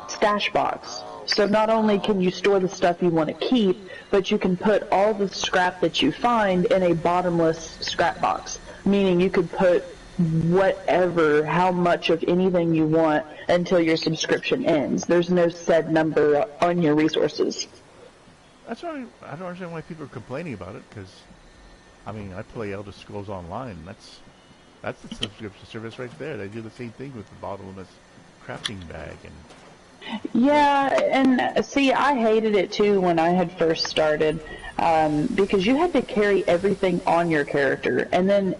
stash box. So not only can you store the stuff you want to keep, but you can put all the scrap that you find in a bottomless scrap box, meaning you could put whatever, how much of anything you want until your subscription ends. There's no set number on your resources. That's why I don't understand why people are complaining about it, because, I mean, I play Elder Scrolls Online. That's the subscription service right there. They do the same thing with the bottomless crafting bag. Yeah, and see, I hated it too when I had first started, because you had to carry everything on your character, and then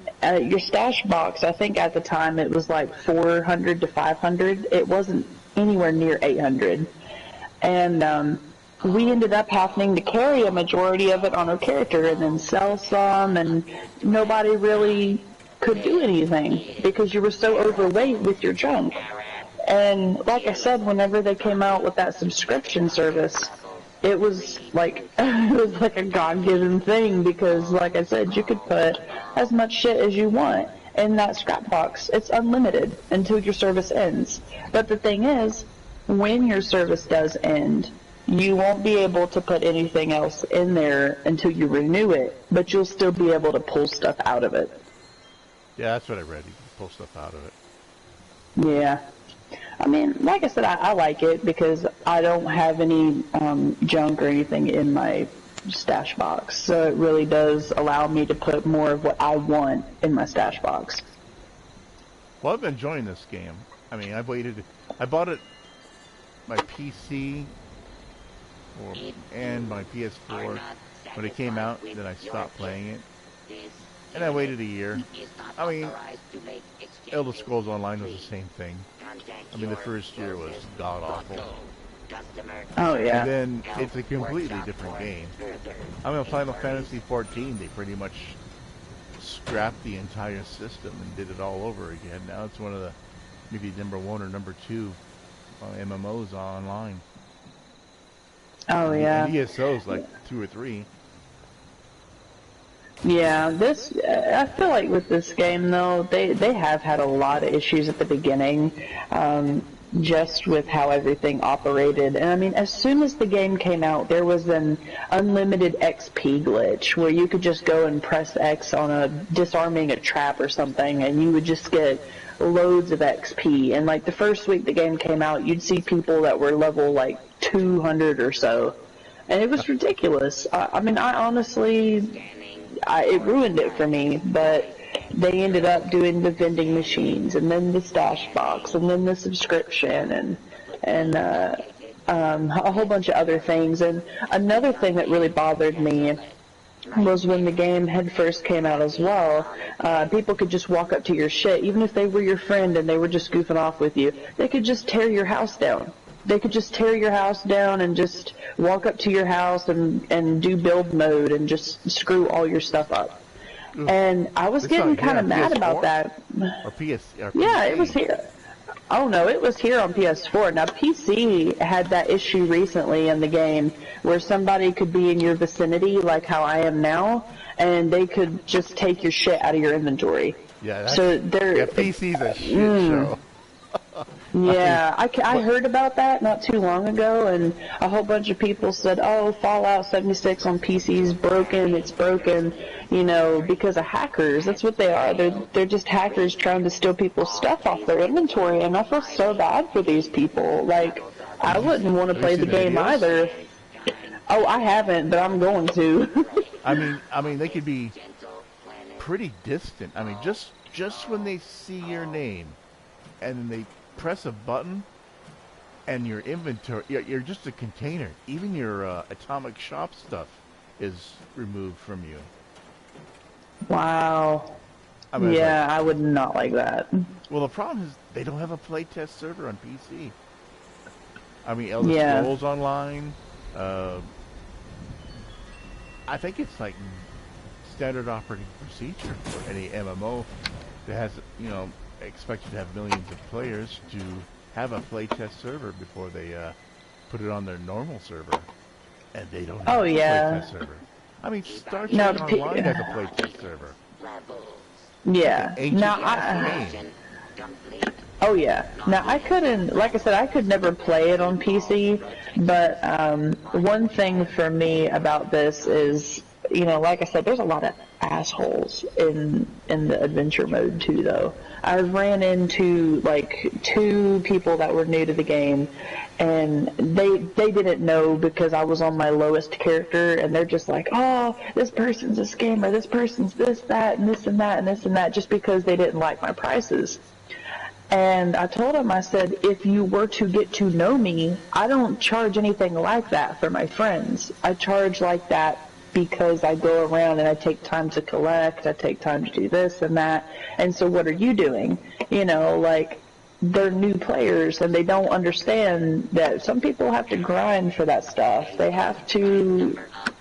your stash box, I think at the time it was like 400 to 500. It wasn't anywhere near 800, and we ended up having to carry a majority of it on our character and then sell some, and nobody really could do anything because you were so overweight with your junk. And like I said, whenever they came out with that subscription service, it was like a God-given thing, because, like I said, you could put as much shit as you want in that scrap box. It's unlimited until your service ends. But the thing is, when your service does end, you won't be able to put anything else in there until you renew it, but you'll still be able to pull stuff out of it. Yeah, that's what I read. You can pull stuff out of it. Yeah. I mean, like I said, I like it because I don't have any junk or anything in my stash box, so it really does allow me to put more of what I want in my stash box. Well, I've been enjoying this game. I mean, I bought it, my PC and my PS4 when it came out, then I stopped playing it. And I waited a year. I mean, Elder Scrolls Online was the same thing. I mean, the first year was god-awful. Oh, yeah. And then it's a completely different game. I mean, Final Fantasy XIV, they pretty much scrapped the entire system and did it all over again. Now it's one of the, maybe number 1 or number 2 MMOs online. Oh, yeah. And ESO's like 2 or 3. Yeah, I feel like with this game, though, they have had a lot of issues at the beginning, just with how everything operated. And I mean, as soon as the game came out, there was an unlimited XP glitch where you could just go and press X on disarming a trap or something, and you would just get loads of XP. And like the first week the game came out, you'd see people that were level like 200 or so. And it was ridiculous. I mean, I honestly... it ruined it for me, but they ended up doing the vending machines, and then the stash box, and then the subscription, and a whole bunch of other things. And another thing that really bothered me was when the game had first came out as well, people could just walk up to your shit, even if they were your friend and they were just goofing off with you, they could just tear your house down. They could just tear your house down and just walk up to your house and do build mode and just screw all your stuff up. Ooh. And I was getting kind of mad about that. Or PC. Yeah, it was here. Oh no, it was here on PS4. Now PC had that issue recently in the game where somebody could be in your vicinity like how I am now, and they could just take your shit out of your inventory. Yeah, So they're yeah, PC's a shit show. yeah, I heard about that not too long ago, and a whole bunch of people said, oh, Fallout 76 on PC is broken, it's broken, you know, because of hackers. That's what they are. They're just hackers trying to steal people's stuff off their inventory, and I feel so bad for these people. Like, I wouldn't want to play the game either. Oh, I haven't, but I'm going to. I mean, they could be pretty distant. I mean, just when they see your name, and then they press a button, and your inventory, you're just a container. Even your Atomic Shop stuff is removed from you. Wow. I mean, yeah, I would not like that. Well, the problem is they don't have a playtest server on PC. I mean, Elder Scrolls Online, I think it's like standard operating procedure for any MMO that has, you know, expected to have millions of players to have a playtest server before they put it on their normal server, and they don't have a playtest server. I mean, Star Trek Online has a playtest server. Yeah. Oh yeah. Now I couldn't, like I said, I could never play it on PC, but one thing for me about this is, you know, like I said, there's a lot of assholes in the adventure mode too, though. I ran into like 2 people that were new to the game, and they didn't know because I was on my lowest character, and they're just like, oh, this person's a scammer, this person's this, that, and this and that, and this and that, just because they didn't like my prices. And I told him, I said, if you were to get to know me, I don't charge anything like that for my friends. I charge like that because I go around and I take time to collect, I take time to do this and that. And so what are you doing? You know, like, they're new players and they don't understand that some people have to grind for that stuff. They have to,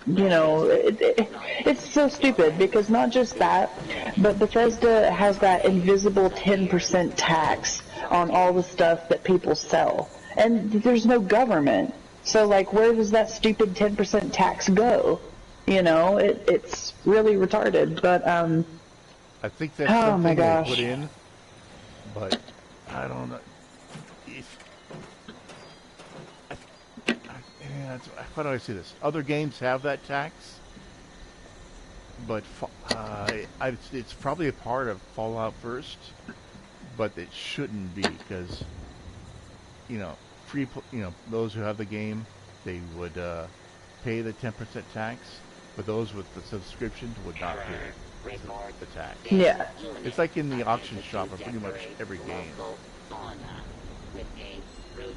you know, it's so stupid because not just that, but Bethesda has that invisible 10% tax on all the stuff that people sell. And there's no government. So, like, where does that stupid 10% tax go? You know, it's really retarded, but, I think that's something they put in, but I don't know. How do I see this? Other games have that tax, but it's probably a part of Fallout First, but it shouldn't be because, you know, those who have the game, they would pay the 10% tax, but those with the subscription would not pay the tax. Yeah. It's like in the auction shop of pretty much every game.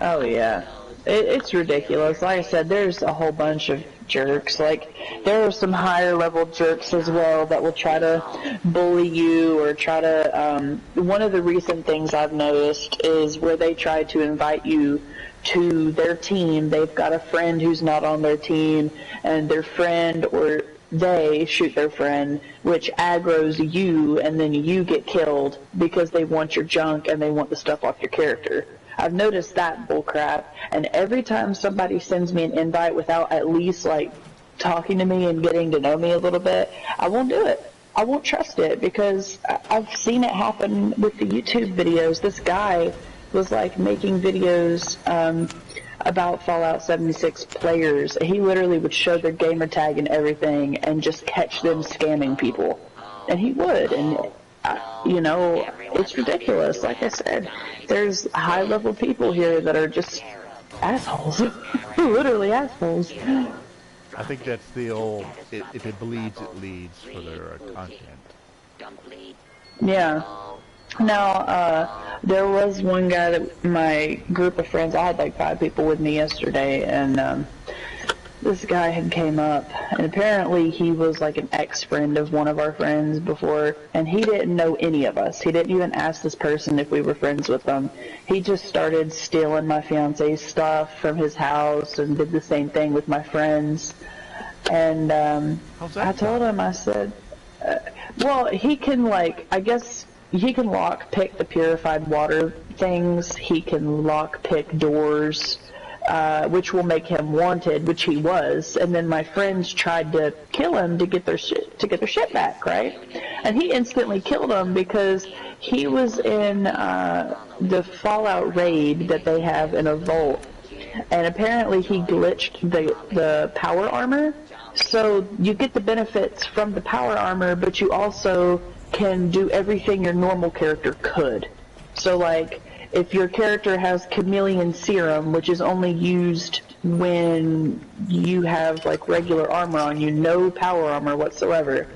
Oh yeah, it's ridiculous. Like I said, there's a whole bunch of jerks. Like, there are some higher level jerks as well that will try to bully you or try to, one of the recent things I've noticed is where they try to invite you to their team. They've got a friend who's not on their team, and their friend or they shoot their friend, which aggroes you, and then you get killed because they want your junk and they want the stuff off your character. I've noticed that bullcrap, and every time somebody sends me an invite without at least, like, talking to me and getting to know me a little bit, I won't do it. I won't trust it because I've seen it happen with the YouTube videos. This guy was, like, making videos about Fallout 76 players. He literally would show their gamer tag and everything and just catch them scamming people. And he would, and you know, it's ridiculous. Like I said, there's high-level people here that are just assholes. Literally assholes. I think that's the old, if it bleeds, it leads for their content. Yeah. Now, there was one guy that my group of friends, I had like 5 people with me yesterday, and this guy had came up, and apparently he was like an ex-friend of one of our friends before, and he didn't know any of us. He didn't even ask this person if we were friends with them. He just started stealing my fiance's stuff from his house and did the same thing with my friends. And I told him, I said, well, he can, like, I guess he can lock pick the purified water things. He can lock pick doors. which will make him wanted, which he was. And then my friends tried to kill him to get their shit back, right? And he instantly killed them because he was in the Fallout raid that they have in a vault, and apparently he glitched the power armor. So you get the benefits from the power armor, but you also can do everything your normal character could. So like, if your character has chameleon serum, which is only used when you have like regular armor on you, no power armor whatsoever,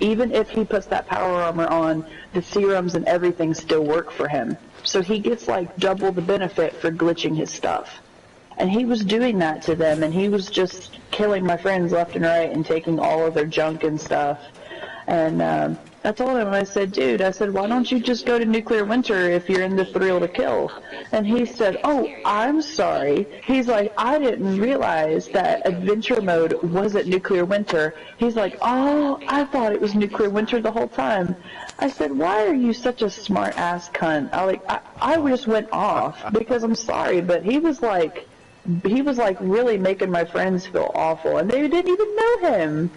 even if he puts that power armor on, the serums and everything still work for him. So he gets like double the benefit for glitching his stuff. And he was doing that to them, and he was just killing my friends left and right and taking all of their junk and stuff. And I told him, I said, dude, I said, why don't you just go to Nuclear Winter if you're in the thrill to kill? And he said, oh, I'm sorry. He's like, I didn't realize that adventure mode wasn't Nuclear Winter. He's like, oh, I thought it was Nuclear Winter the whole time. I said, why are you such a smart ass cunt? I just went off because I'm sorry, but he was like really making my friends feel awful, and they didn't even know him.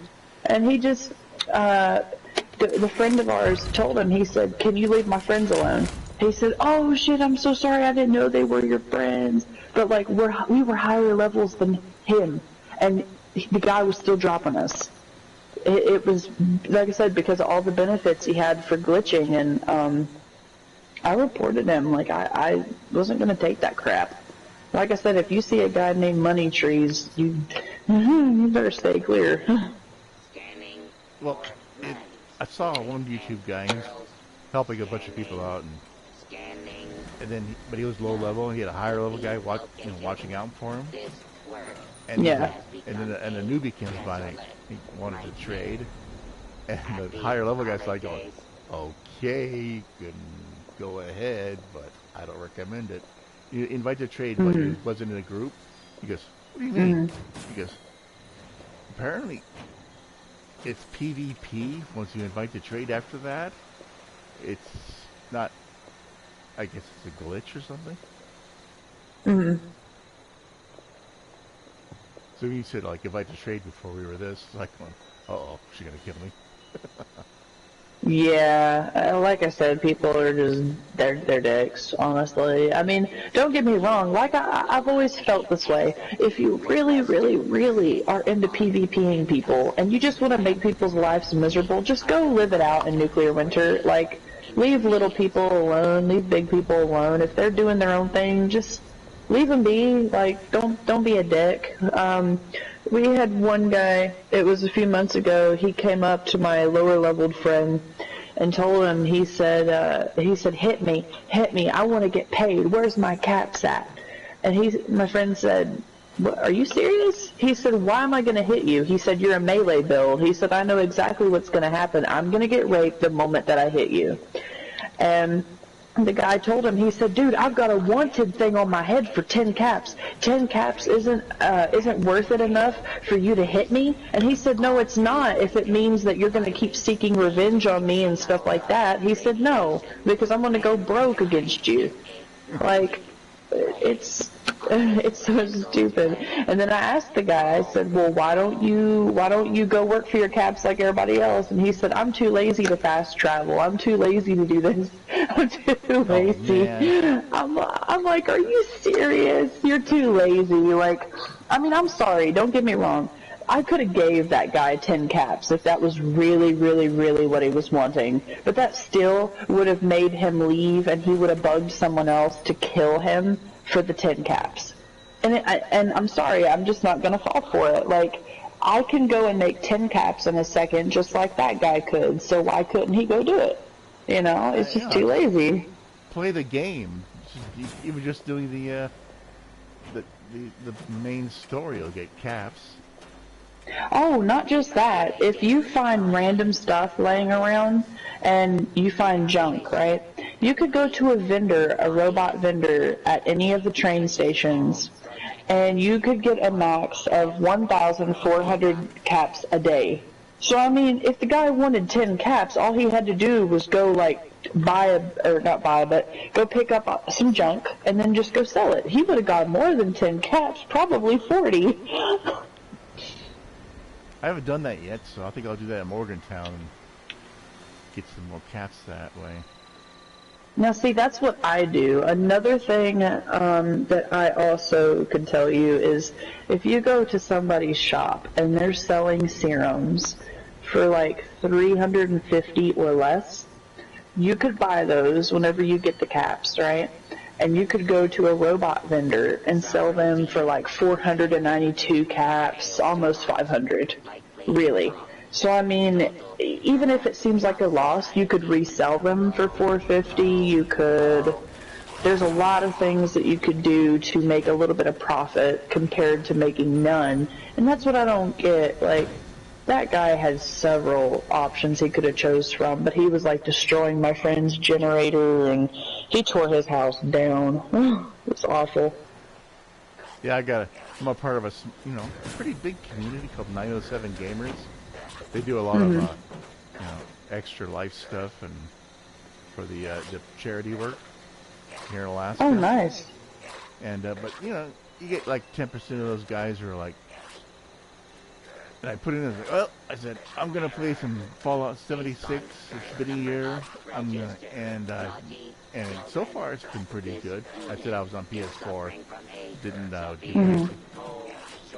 And he just, the friend of ours told him, he said, can you leave my friends alone? He said, oh shit, I'm so sorry, I didn't know they were your friends. But like, we were higher levels than him, and the guy was still dropping us. It was, like I said, because of all the benefits he had for glitching, and I reported him. Like, I wasn't going to take that crap. Like I said, if you see a guy named Money Trees, you better stay clear. Well, I saw one YouTube guy, he was helping a bunch of people out, and then, but he was low level, and he had a higher level guy watching out for him. And yeah. And a newbie comes by, and he wanted to trade, and the higher level guy's like going, okay, you can go ahead, but I don't recommend it. You invite to trade, but he wasn't in a group. He goes, what do you mean? He goes, apparently it's PvP. Once you invite to trade after that, it's not, I guess it's a glitch or something. So you said, like, invite to trade before we were this. Like, uh-oh, she's going to kill me. Yeah, like I said, people are just, they're dicks, honestly. I mean, don't get me wrong, like I've always felt this way. If you really, really, really are into PvPing people, and you just want to make people's lives miserable, just go live it out in Nuclear Winter. Like, leave little people alone, leave big people alone. If they're doing their own thing, just leave them be. Like, don't be a dick. We had one guy, it was a few months ago, he came up to my lower leveled friend and told him, he said, hit me, I want to get paid, where's my caps at? And my friend said, what, are you serious? He said, why am I going to hit you? He said, you're a melee build. He said, I know exactly what's going to happen. I'm going to get raped the moment that I hit you. And the guy told him, he said, dude, I've got a wanted thing on my head for 10 caps. 10 caps isn't worth it enough for you to hit me? And he said, no, it's not, if it means that you're going to keep seeking revenge on me and stuff like that. He said, no, because I'm going to go broke against you. Like, it's so stupid. And then I asked the guy, I said, well, why don't you go work for your caps like everybody else? And he said, I'm too lazy to fast travel. I'm too lazy to do this. I'm too lazy. I'm like, are you serious? You're too lazy. Like, I mean, I'm sorry. Don't get me wrong. I could have gave that guy 10 caps if that was really, really, really what he was wanting. But that still would have made him leave, and he would have bugged someone else to kill him for the 10 caps. And I'm sorry, I'm just not going to fall for it. Like, I can go and make 10 caps in a second just like that guy could, so why couldn't he go do it? You know, it's just too lazy. Play the game. Even just doing the main story, you'll get caps. Oh, not just that. If you find random stuff laying around and you find junk, right? You could go to a robot vendor at any of the train stations, and you could get a max of 1,400 caps a day. So, I mean, if the guy wanted 10 caps, all he had to do was go, like, go pick up some junk and then just go sell it. He would have got more than 10 caps, probably 40. I haven't done that yet, so I think I'll do that in Morgantown and get some more caps that way. Now, see, that's what I do. Another thing that I also can tell you is if you go to somebody's shop and they're selling serums for like 350 or less, you could buy those whenever you get the caps, right? And you could go to a robot vendor and sell them for like 492 caps, almost 500, really. So, I mean, even if it seems like a loss, you could resell them for 450. You could, there's a lot of things that you could do to make a little bit of profit compared to making none. And that's what I don't get. Like, that guy had several options he could have chose from, but he was like destroying my friend's generator and he tore his house down. It was awful. Yeah, I'm a part of a, pretty big community called 907 Gamers. They do a lot of, extra life stuff and for the charity work here in Alaska. Oh, nice. And, but, you get like 10% of those guys who are like, and I put in, I said, I'm going to play some Fallout 76. It's been a year. And so far it's been pretty good. I said I was on PS4. Didn't,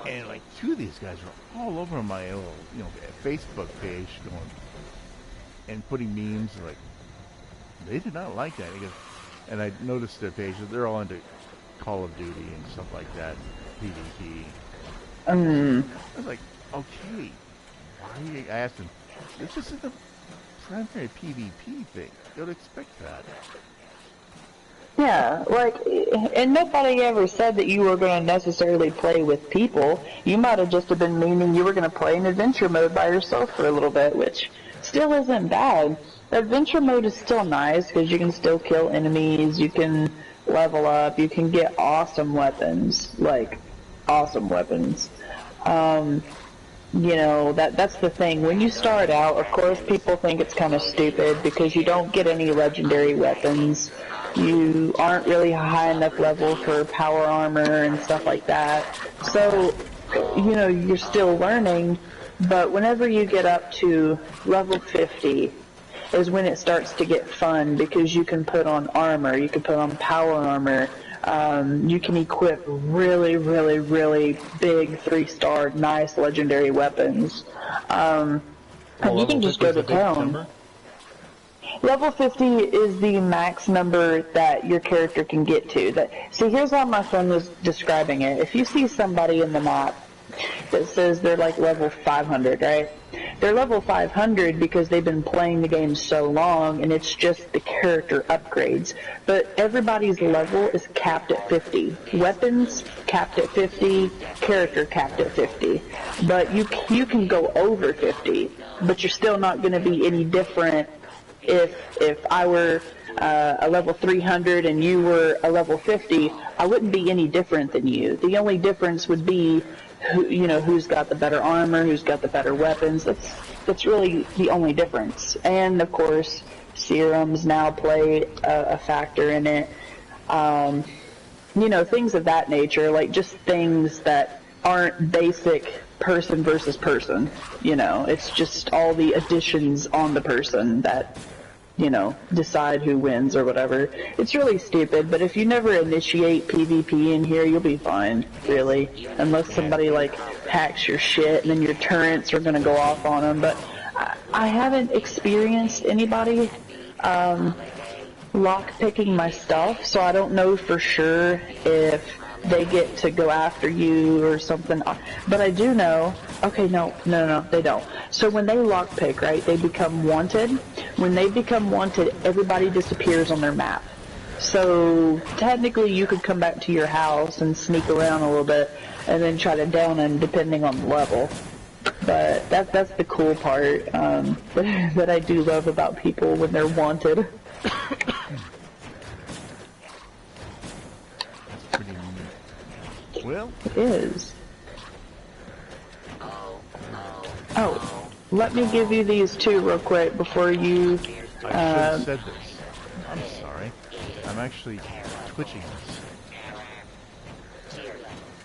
And like two of these guys were all over my little, Facebook page going and putting memes like they did not like that. And I noticed their page, they're all into Call of Duty and stuff like that, PvP. I was like, okay, why? I asked him, this isn't the primary PvP thing. You'd expect that. Yeah, like, and nobody ever said that you were going to necessarily play with people. You might have just been meaning you were going to play in adventure mode by yourself for a little bit, which still isn't bad. Adventure mode is still nice because you can still kill enemies, you can level up, you can get awesome weapons, like, awesome weapons. That's the thing. When you start out, of course, people think it's kind of stupid because you don't get any legendary weapons. You aren't really high enough level for power armor and stuff like that. So, you're still learning, but whenever you get up to level 50 is when it starts to get fun because you can put on armor, you can put on power armor, you can equip really, really, really big 3-star, nice legendary weapons. And you can just go to town. Level 50 is the max number that your character can get to. See, here's how my friend was describing it. If you see somebody in the map that says they're like level 500, right? They're level 500 because they've been playing the game so long and it's just the character upgrades. But everybody's level is capped at 50. Weapons capped at 50, character capped at 50. But you can go over 50, but you're still not going to be any different. If I were a level 300 and you were a level 50, I wouldn't be any different than you. The only difference would be who's got the better armor, who's got the better weapons. That's really the only difference. And of course, serums now play a factor in it. Things of that nature, like just things that aren't basic person versus person. It's just all the additions on the person that decide who wins or whatever. It's really stupid, but if you never initiate PvP in here, you'll be fine, really. Unless somebody, hacks your shit, and then your turrets are gonna go off on them. But I haven't experienced anybody lock-picking my stuff, so I don't know for sure if they get to go after you or something. But I do know, okay, no, they don't. So when they lockpick, right, they become wanted. When they become wanted, everybody disappears on their map. So technically you could come back to your house and sneak around a little bit and then try to down them depending on the level. But that's the cool part that I do love about people when they're wanted. Well, it is. Oh, let me give you these two real quick before you. I should have said this. I'm sorry. I'm actually twitching this.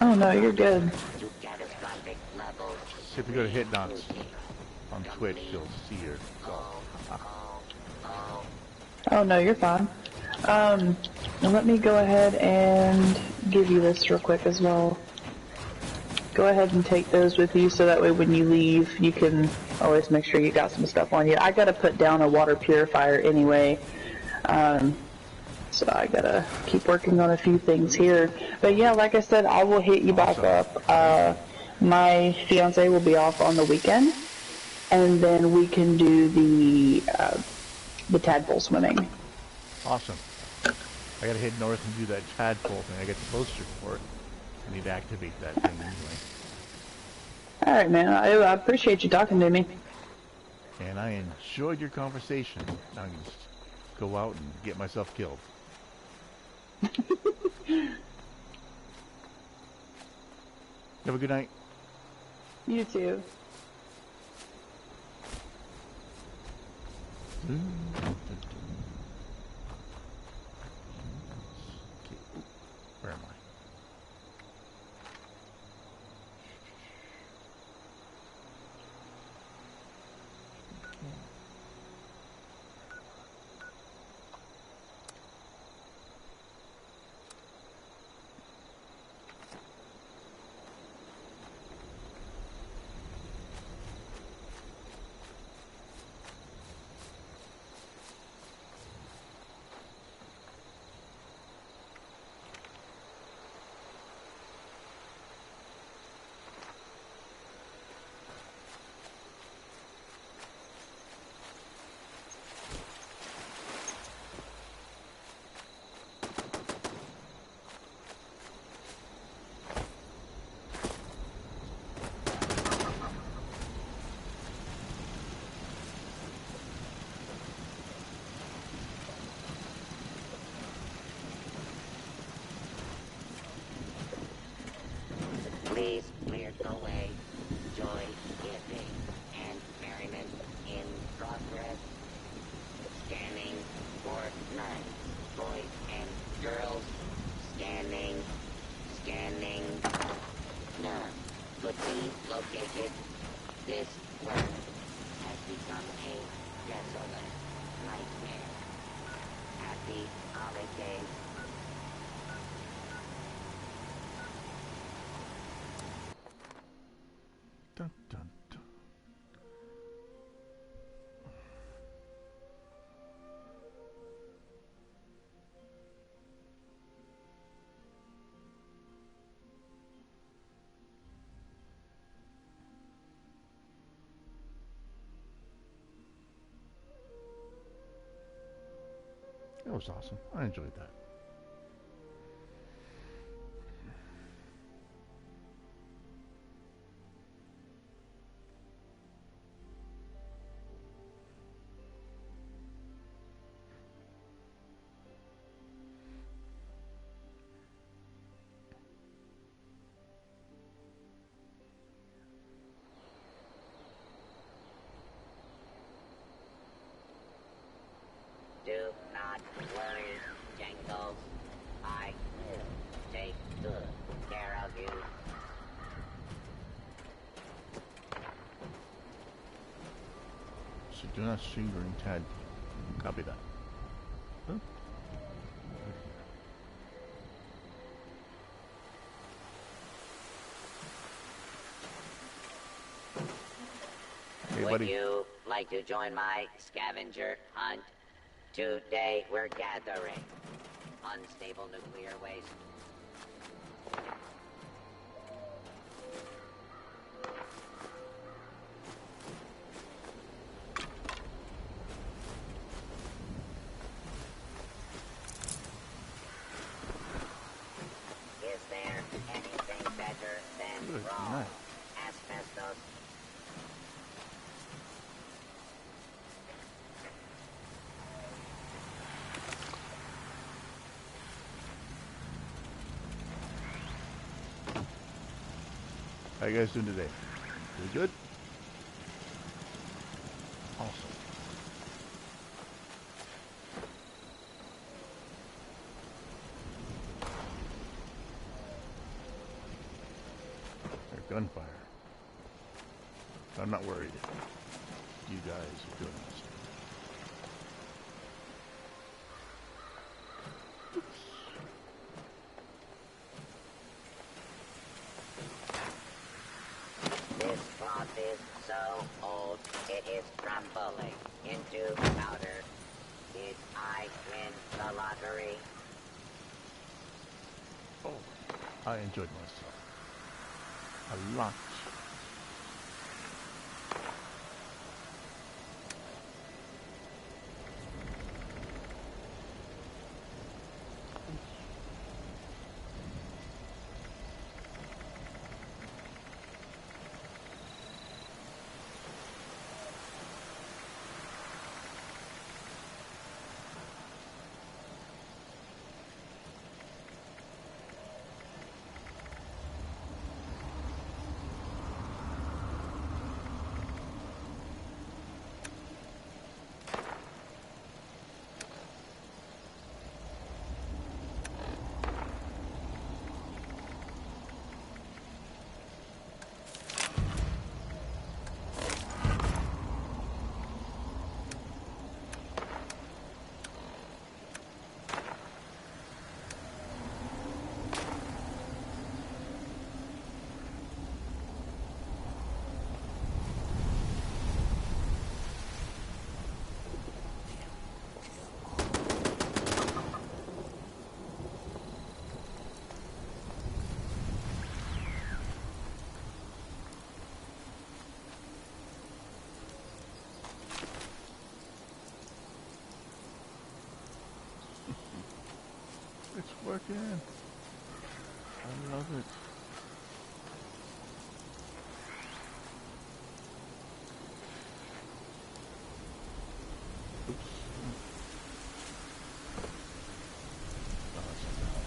Oh no, you're good. To catastrophic levels. See if you go to Hitnox on Twitch, you'll see her. Oh no, you're fine. Now let me go ahead and give you this real quick as well. Go ahead and take those with you so that way when you leave, you can always make sure you got some stuff on you. I gotta put down a water purifier anyway. So I gotta keep working on a few things here. But yeah, like I said, I will hit you back up. My fiance will be off on the weekend, and then we can do the tadpole swimming. Awesome. I gotta head north and do that tadpole thing. I got the poster for it. I need to activate that thing anyway. Alright, man. I appreciate you talking to me. And I enjoyed your conversation. Now I can just go out and get myself killed. Have a good night. You too. Where am I? Please clear the way. Joy, giving, and merriment in progress. Scanning for night. Boys and girls. Scanning. None could be located. This world has become a desolate nightmare. Happy holidays. Dun, dun, dun. That was awesome. I enjoyed that. Do not worry, Jingles. I will take good care of you. So do not stream during TAD. Copy that. Huh? Hey, Would buddy. you like to join my scavenger hunt? Today we're gathering unstable nuclear waste. Is there anything better than Good raw night. asbestos? How you guys doing today? Pretty good? Awesome. gunfire. I'm not worried. You guys are doing this. This cloth is so old, it is crumbling into powder. Did I win the lottery? Oh, I enjoyed myself. A lot. It's working. I love it. Oops. Oh, that's not bad.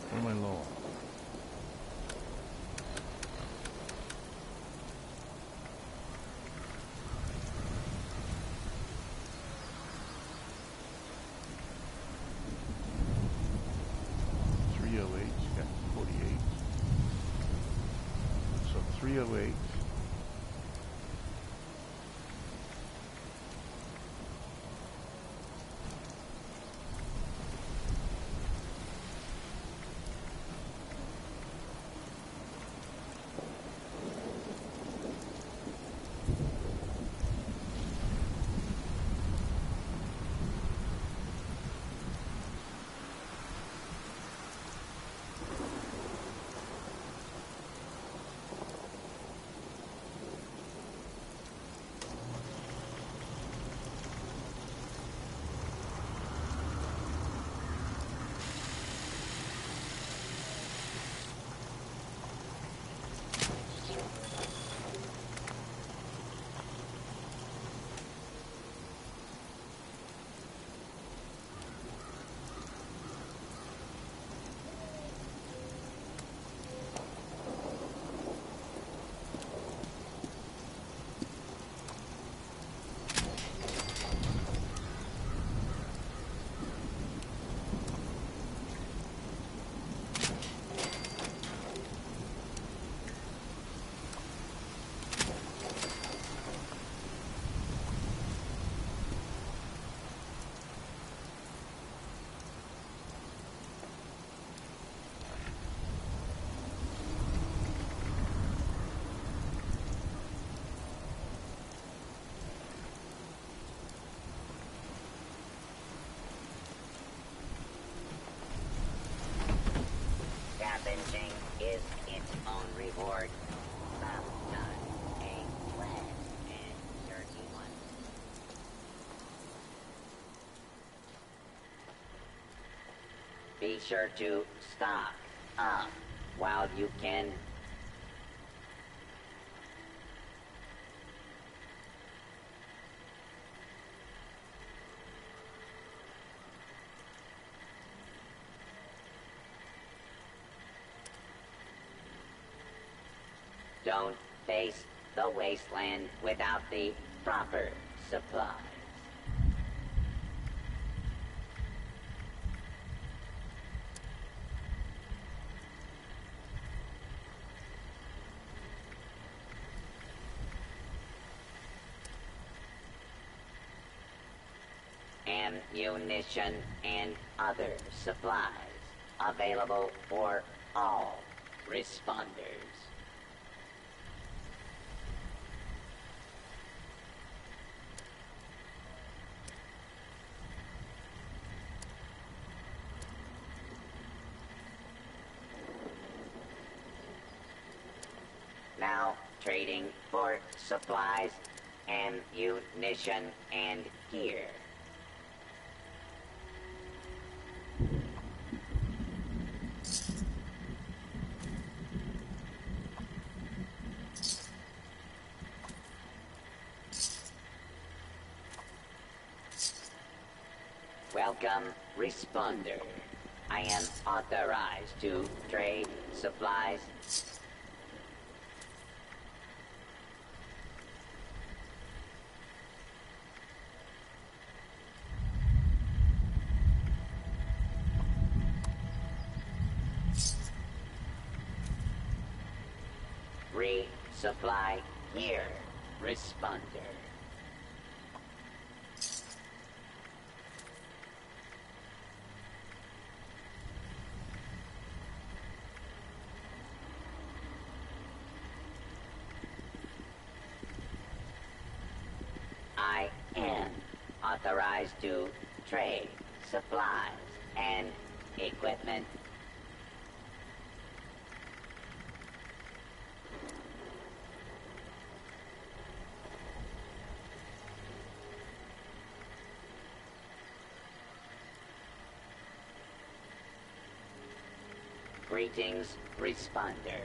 What am I low on? Yeah, 48. So 308. Be sure to stock up while you can. Don't face the wasteland without the proper supplies. Ammunition and other supplies available for all responders. Now trading for supplies, ammunition, and gear. Welcome, responder. I am authorized to trade supplies. Resupply here, responder. I am authorized to trade supplies and equipment. Greetings, responder.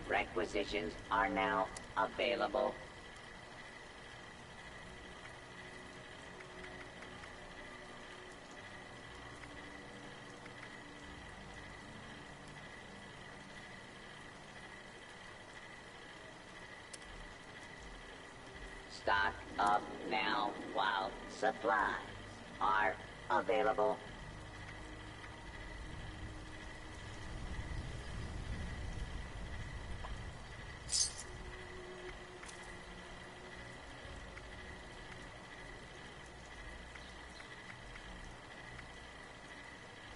Requisitions are now available. Stock up now while supplies are available.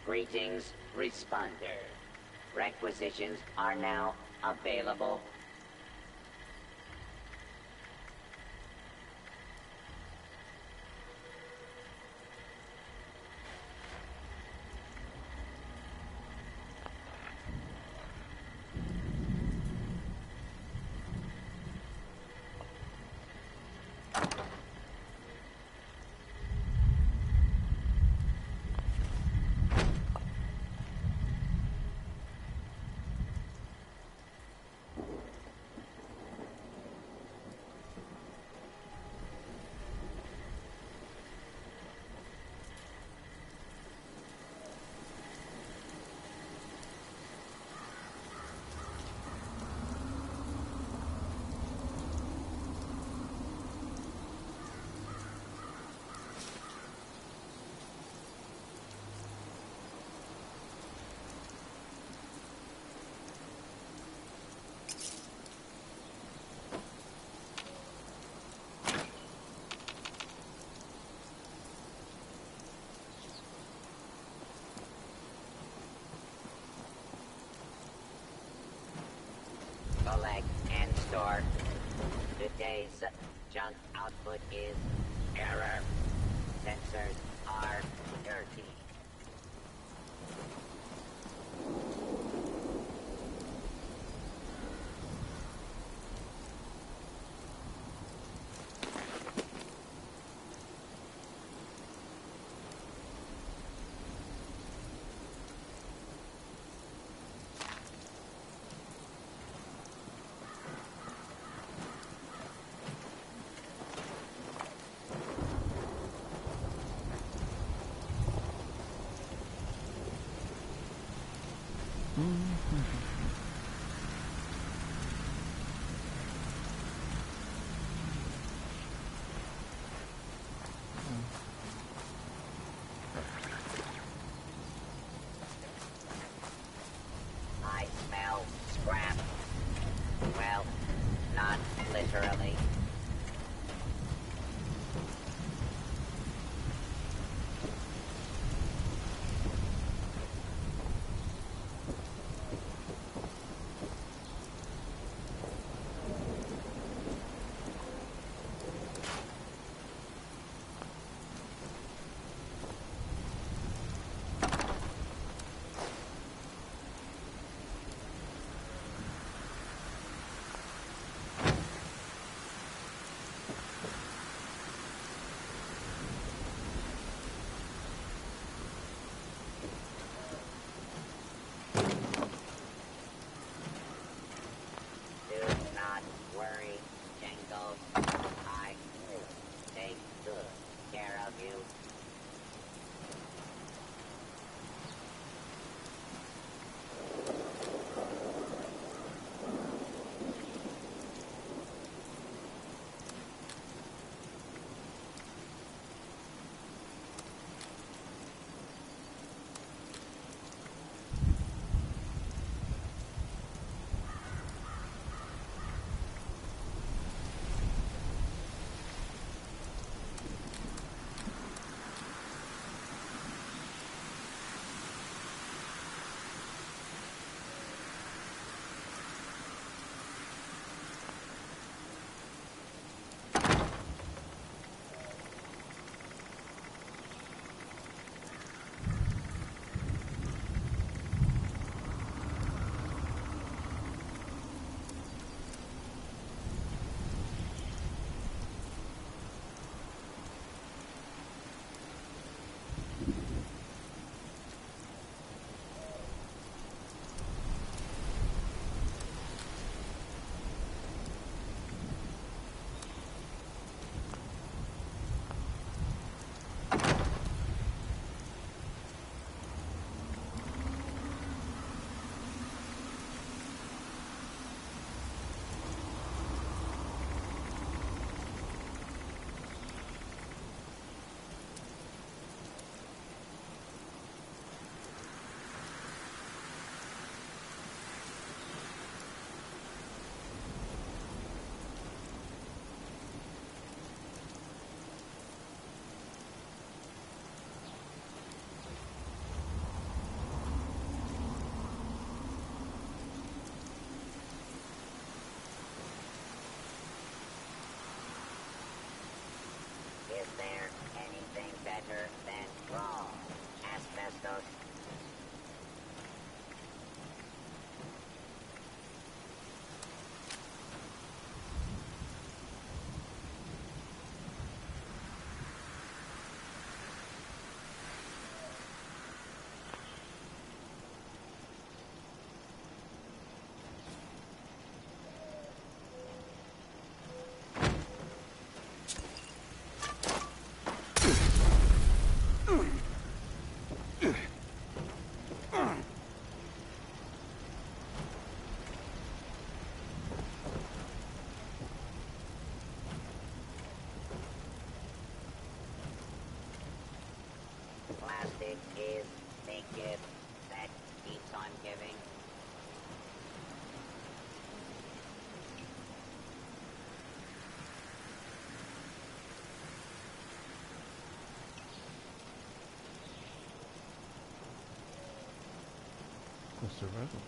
Greetings, responder. Requisitions are now available. Collect and store. Today's junk output is error. Sensors are dirty. I smell scrap. Well, not literally. Do not worry, Jingles. I will take good care of you. Is there anything better than raw asbestos? Plastic is the gift that keeps on giving. The survival tools.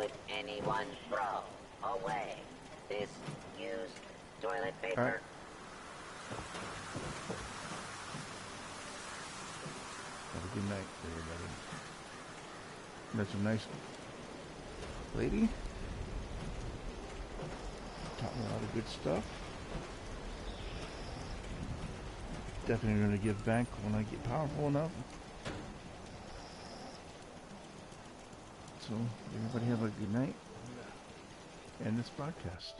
Would anyone throw away this used toilet paper? All right. Have a good night, everybody. That's a nice lady. Taught me a lot of good stuff. Definitely going to give back when I get powerful enough. So, everybody have a good night. End this broadcast.